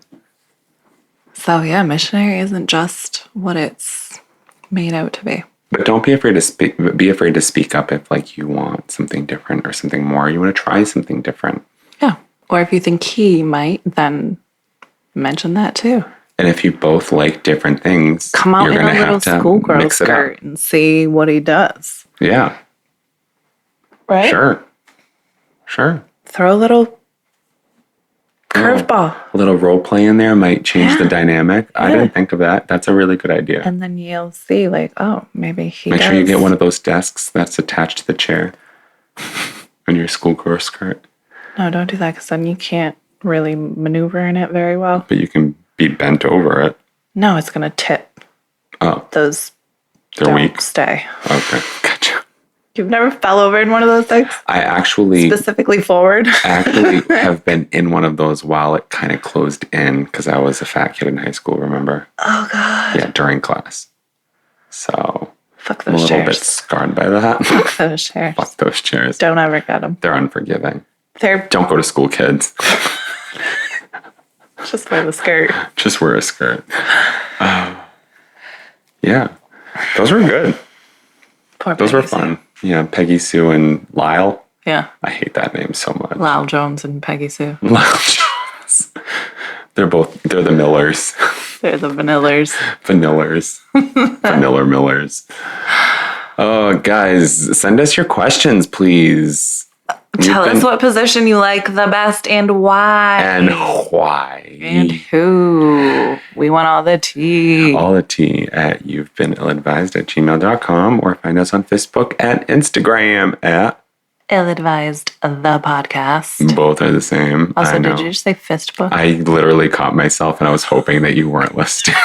So yeah, missionary isn't just what it's made out to be. But don't be afraid to speak. Be afraid to speak up if like you want something different or something more. You want to try something different. Yeah. Or if you think he might, then mention that too. And if you both like different things, come out in a little schoolgirl skirt and see what he does. Yeah. Right? Sure. Throw a little curveball. A little role play in there might change the dynamic. Yeah. I didn't think of that. That's a really good idea. And then you'll see like, oh, maybe he does. Make sure you get one of those desks that's attached to the chair in your schoolgirl skirt. No, don't do that because then you can't really maneuver in it very well. But you can be bent over it. No, it's going to tip. Oh. Those They're weak. Stay. Okay, gotcha. You've never fell over in one of those things? I actually... Specifically forward? I actually have been in one of those while it kind of closed in because I was a fat kid in high school, remember? Oh, God. Yeah, during class. So... Fuck I'm a those little bit chairs. scarred by that. Fuck those chairs. Fuck those chairs. Don't ever get them. They're unforgiving. They're Don't go to school, kids. just wear the skirt. Just wear a skirt. Yeah. Those were good. Those were fun. Yeah, Peggy, Sue, and Lyle. Yeah. I hate that name so much. Lyle Jones and Peggy Sue. Lyle Jones. They're the Millers. They're the Vanillers. Vanilla Millers. Oh, guys, send us your questions, please. Tell us what position you like the best and why. And why. And who. We want all the tea. All the tea at you'vebeenilladvised@gmail.com or find us on Facebook and Instagram at Illadvised the podcast. Both are the same. Also, did you just say fist book? I literally caught myself and I was hoping that you weren't listening.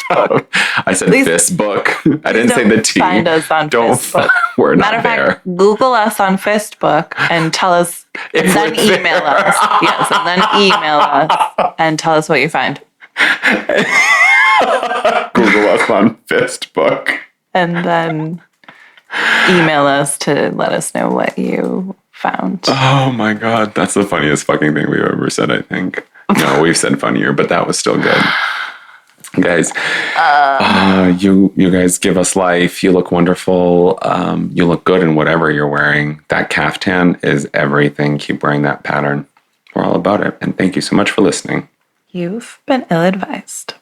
Book. I said fist book. I didn't say the T. Find us on Facebook. We're Matter not there. Fact, Google us on Facebook and tell us, and then email us. Yes, and then email us and tell us what you find. Google us on Facebook. And then email us to let us know what you found. Oh my God. That's the funniest fucking thing we've ever said, I think. No, we've said funnier, but that was still good. Guys, you guys give us life. You look wonderful. You look good in whatever you're wearing. That caftan is everything. Keep wearing that pattern. We're all about it. And thank you so much for listening. You've been ill-advised.